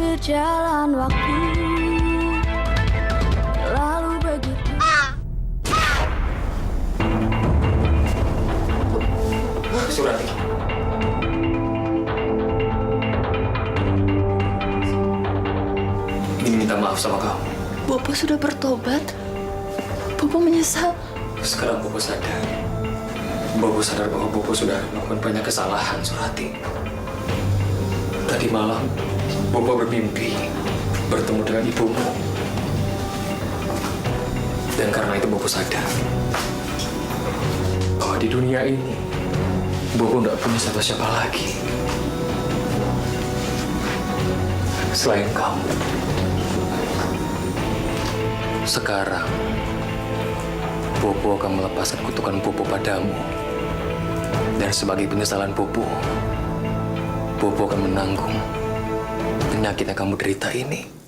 Berjalan waktu lalu begitu. Surati. Ingin minta maaf sama kamu. Bopo sudah bertobat. Bopo menyesal. Sekarang Bopo sadar. Bopo sadar bahwa Bopo sudah melakukan banyak kesalahan, Surati. Tadi malam, Bopo bermimpi bertemu dengan ibumu. Dan karena itu Bopo sadar bahwa di dunia ini Bopo nggak punya siapa-siapa lagi selain kamu. Sekarang, Bopo akan melepaskan kutukan Bopo padamu. Dan sebagai penyesalan Bopo, Bopo akan menanggung penyakit yang kamu derita ini.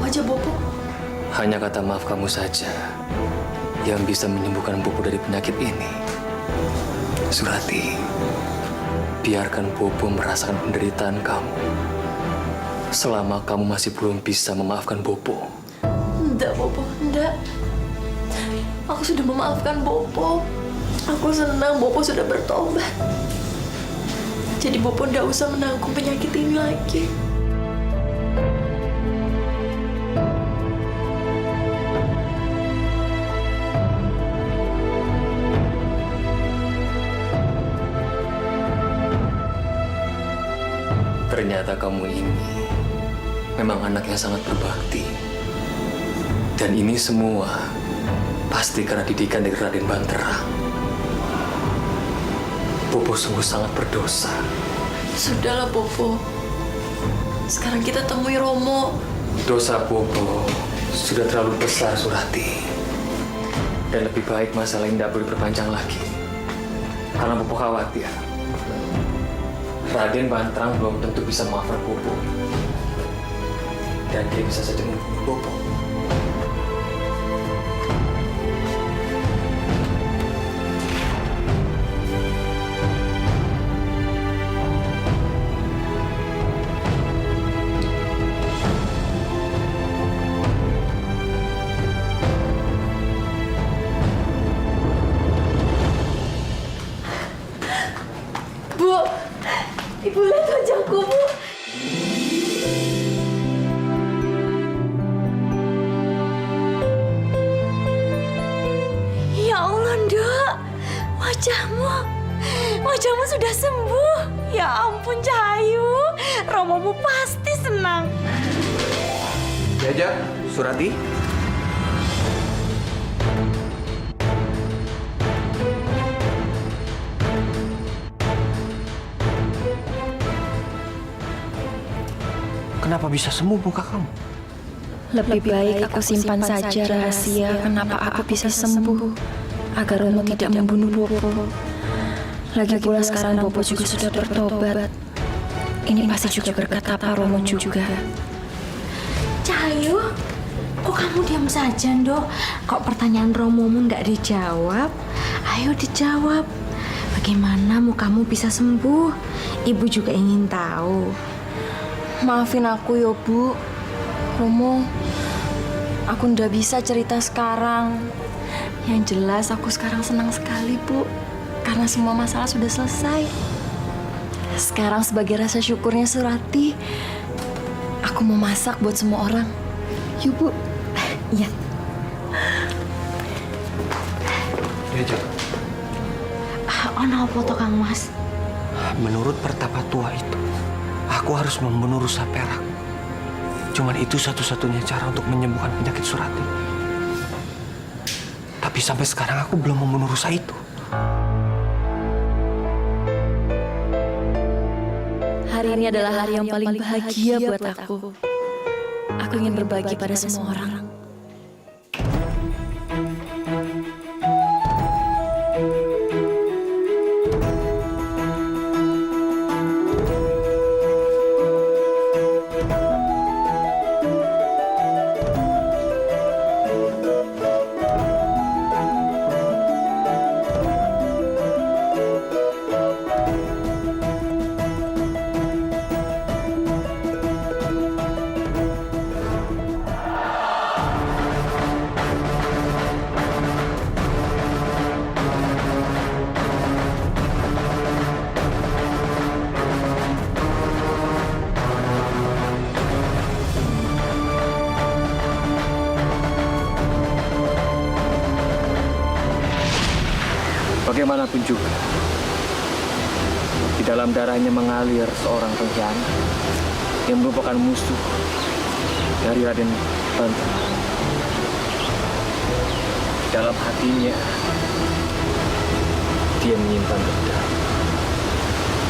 Wajah Bopo. Hanya kata maaf kamu saja yang bisa menyembuhkan Bopo dari penyakit ini. Surati, biarkan Bopo merasakan penderitaan kamu selama kamu masih belum bisa memaafkan Bopo. Enggak, Bopo, enggak. Aku sudah memaafkan Bopo. Aku senang Bopo sudah bertobat. Jadi Bopo enggak usah menanggung penyakit ini lagi. Ternyata kamu ini memang anak yang sangat berbakti. Dan ini semua pasti karena didikan dari Raden Bantara. Bopo sungguh sangat berdosa. Sudahlah, Bopo. Sekarang kita temui Romo. Dosa Bopo sudah terlalu besar, Surati. Dan lebih baik masalah ini tidak boleh berpanjang lagi. Karena Bopo khawatir Raden Bantrang belum tentu bisa memaafkan Bopo. Dan dia bisa saja membunuh Bopo. Bu, Ibu lihat wajahku, Bu. Ya Allah, Nduk. Wajahmu sudah sembuh. Ya ampun, Cahayu. Romomu pasti senang. Jaja, Surati. Kenapa bisa sembuh muka kamu? Lebih baik aku simpan saja rahasia kenapa aku bisa sembuh, agar Romo tidak membunuh Bopo. Lagi pula sekarang Bopo juga sudah bertobat. Ini pasti juga berkat apa Romo juga. Cahayu, kok kamu diam saja, Ndok? Kok pertanyaan Romomu nggak dijawab? Ayo dijawab. Bagaimana mukamu bisa sembuh? Ibu juga ingin tahu. Maafin aku ya, Bu. Romo, aku ndak bisa cerita sekarang. Yang jelas aku sekarang senang sekali, Bu. Karena semua masalah sudah selesai. Sekarang sebagai rasa syukurnya Surati, aku mau masak buat semua orang. Yuk, Bu. Iya. Jaja, Ono apa to, Kang Mas? menurut pertapa tua itu, aku harus membunuh rusa perak. Cuman itu satu-satunya cara untuk menyembuhkan penyakit Surati. Tapi sampai sekarang aku belum membunuh rusa itu. Hari ini adalah hari yang paling bahagia buat aku. Aku ingin berbagi pada semua orang. bagaimanapun juga, di dalam darahnya mengalir seorang pengkhianat yang merupakan musuh dari Raden Banterang. Dalam hatinya, dia menyimpan dendam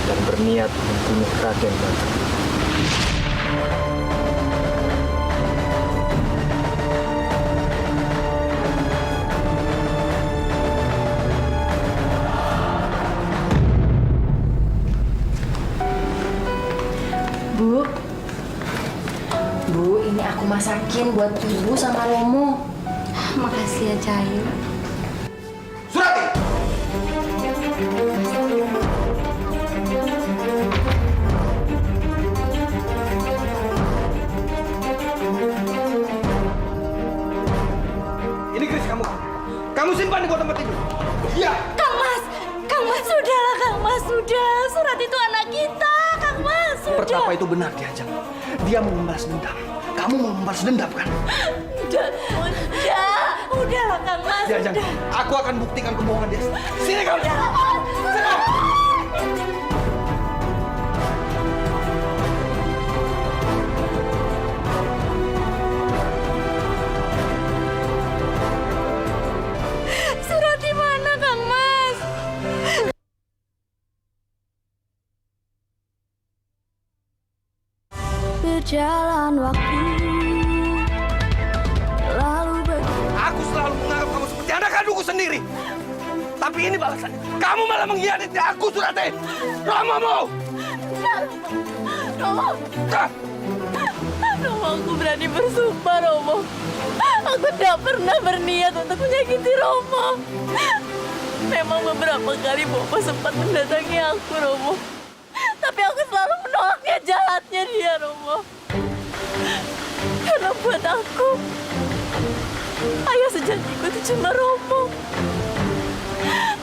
dan berniat membunuh Raden Banterang. Bu, ini aku masakin buat Ibu sama Romo. Makasih ya, Cahayu. Surati! Ini keris kamu. Kamu simpan di bawah tempat tidur. Iya. Kang Mas, sudahlah Kang Mas, sudah. Surat itu anak kita, Kang Mas, sudah. Pertapa itu benar, Diajeng. Dia mau membalas dendam. Kamu mau membalas dendam kan? Udahlah Kang Mas. Diajeng, aku akan buktikan kebohongan dia. Sini kamu. Sini. Surat di mana Kang Mas? Berjalan waktu Aku selalu menganggap kamu seperti anak kandungku sendiri. Tapi ini balasannya. Kamu malah mengkhianati aku, Surati. Romo mau. Romo, aku berani bersumpah, Romo. Aku tidak pernah berniat untuk menyakiti Romo. Memang beberapa kali Bopo sempat mendatangi aku, Romo. Tapi aku selalu menolaknya jahatnya dia, Romo. Karena buat aku, ayah sejatiku itu cuma Romo.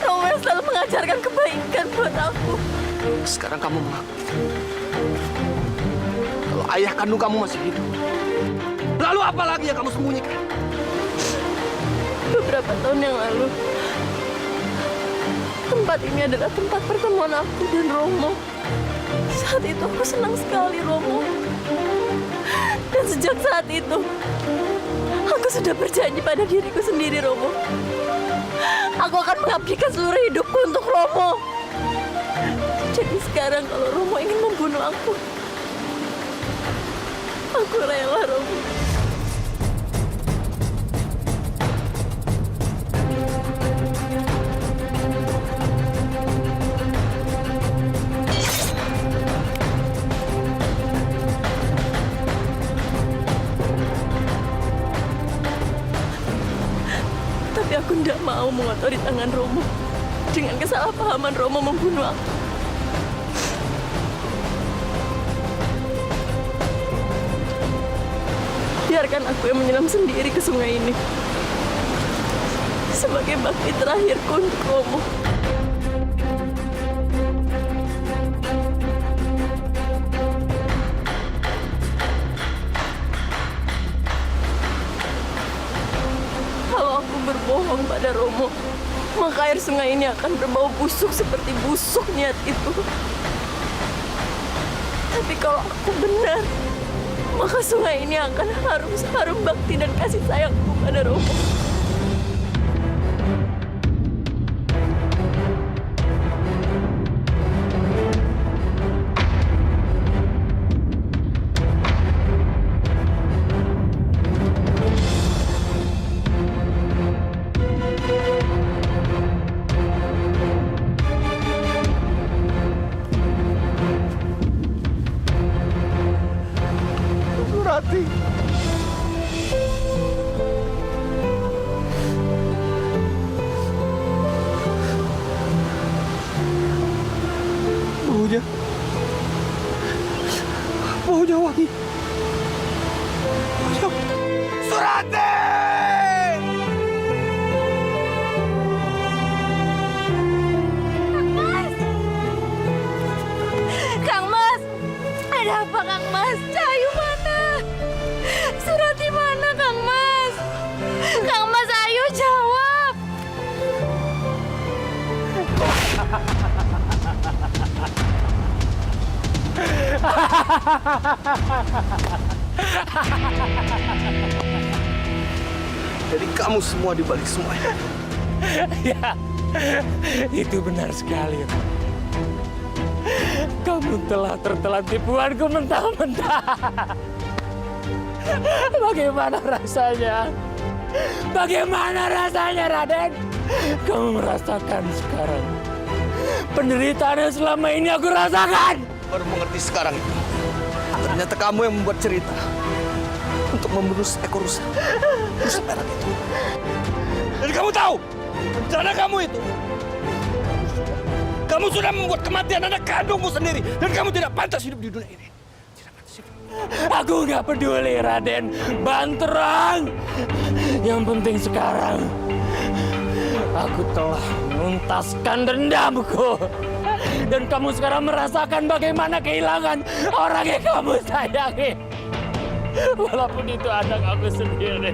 Romo yang selalu mengajarkan kebaikan buat aku. Sekarang kamu mengaku kalau ayah kandung kamu masih hidup. Lalu apa lagi yang kamu sembunyikan? Beberapa tahun yang lalu, tempat ini adalah tempat pertemuan aku dan Romo. Saat itu aku senang sekali, Romo. Dan sejak saat itu, aku sudah berjanji pada diriku sendiri, Romo. Aku akan mengabdikan seluruh hidupku untuk Romo. Jadi sekarang kalau Romo ingin membunuh aku rela, Romo. Tapi aku tidak mau mengotori tangan Romo dengan kesalahpahaman Romo membunuh aku. Biarkan aku yang menyelam sendiri ke sungai ini sebagai bakti terakhirku untuk Romo. Kalau aku berbohong pada Romo, maka air sungai ini akan berbau busuk seperti busuk niat itu. Tapi kalau aku benar, maka sungai ini akan harum bakti dan kasih sayangku pada Romo. Surati. Baunya wangi. Surati! Kang Mas! Ada apa Kang Mas? Cahayu mana? Surati mana Kang Mas? Kang Mas, ayo jawab! Jadi kamu semua di balik semuanya. Ya, itu benar sekali. Kamu telah tertelan tipuanku mentah-mentah. Bagaimana rasanya? Bagaimana rasanya, Raden? Kamu merasakan sekarang penderitaan yang selama ini aku rasakan. Baru mengerti sekarang itu. Ternyata kamu yang membuat cerita untuk membunuh seekor rusa merah itu. Dan kamu tahu, rencana kamu itu, kamu sudah membuat kematian anak kandungmu sendiri. Dan kamu tidak pantas hidup di dunia ini. Aku nggak peduli, Raden Banterang. Yang penting sekarang aku telah menuntaskan dendamku. Dan kamu sekarang merasakan bagaimana kehilangan orang yang kamu sayangi. Walaupun itu anak aku sendiri.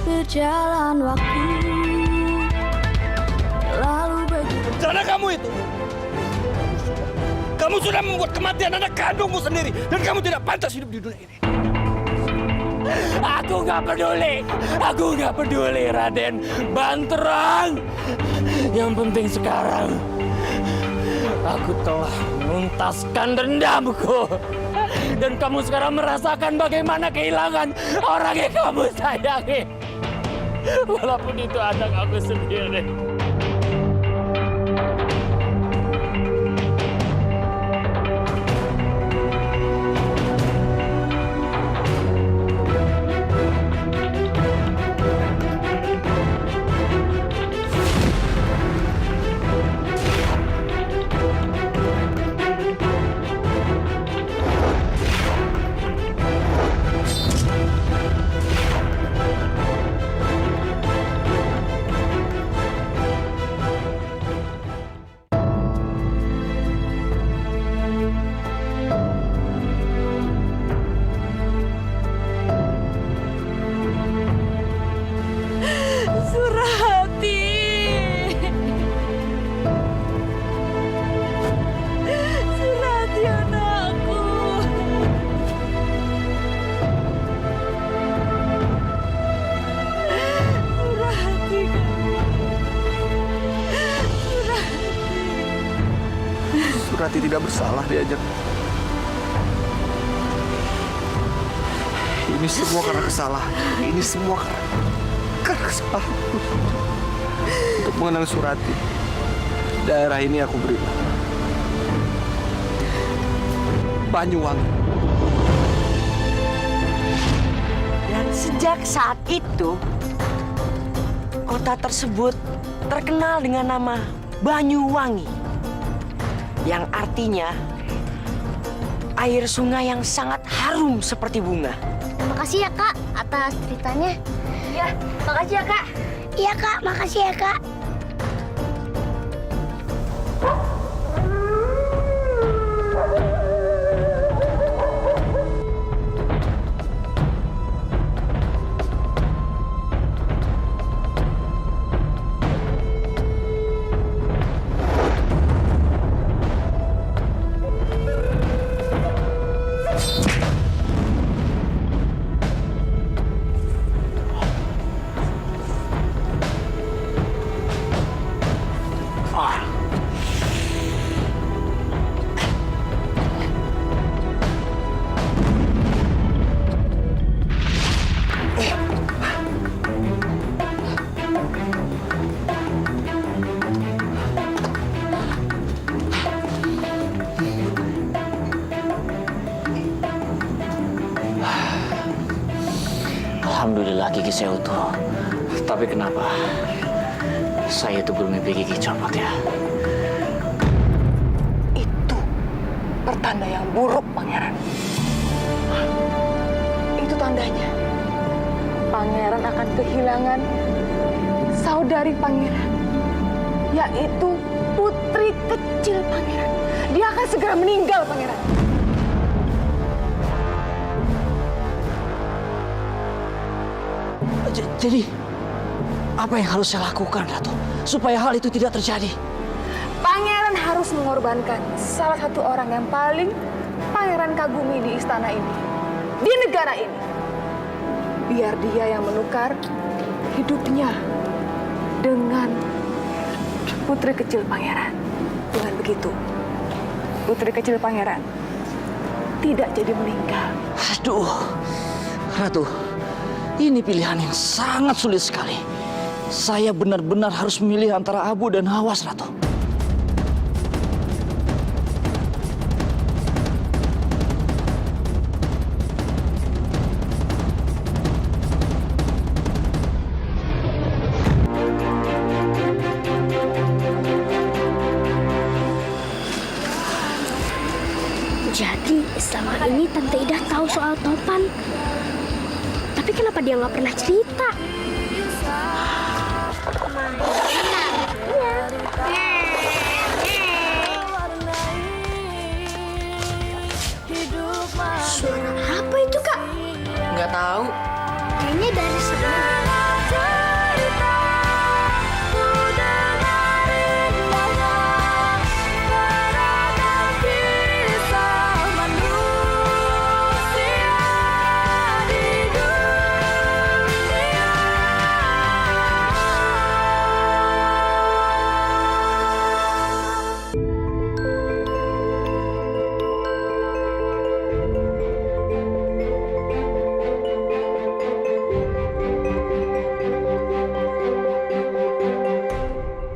Berjalan waktu lalu begitu. Rencana kamu itu, kamu sudah membuat kematian anak kandungmu sendiri. Dan kamu tidak pantas hidup di dunia ini. Aku nggak peduli, Raden Banterang. Yang penting sekarang aku telah menuntaskan dendamku. Dan kamu sekarang merasakan bagaimana kehilangan orang yang kamu sayangi. Walaupun itu anak aku sendiri. Surati tidak bersalah diajak. Ini semua karena kesalahan. Ini semua karena kesalahan. Untuk mengenang Surati, daerah ini aku beri Banyuwangi. Dan sejak saat itu, kota tersebut terkenal dengan nama Banyuwangi. Yang artinya air sungai yang sangat harum seperti bunga. Terima kasih ya Kak atas ceritanya. Iya, makasih ya Kak. Iya Kak, makasih ya Kak. Alhamdulillah gigi saya utuh. Tapi kenapa Saya itu bermimpi gigi copot ya. Itu pertanda yang buruk, Pangeran. Itu tandanya Pangeran akan kehilangan saudari Pangeran, yaitu putri kecil Pangeran. Dia akan segera meninggal, Pangeran. Jadi, apa yang harus saya lakukan, Ratu, supaya hal itu tidak terjadi? Pangeran harus mengorbankan salah satu orang yang paling Pangeran kagumi di istana ini, di negara ini. Biar dia yang menukar hidupnya dengan putri kecil Pangeran. Dengan begitu, putri kecil Pangeran tidak jadi meninggal. Aduh, Ratu, ini pilihan yang sangat sulit sekali. Saya benar-benar harus memilih antara Abu dan Hawas, Ratu. Jadi selama ini Tante Ida tahu soal Topan. Tapi kenapa dia nggak pernah cerita? Suara apa itu, Kak? Nggak tahu. Kayaknya dari sana.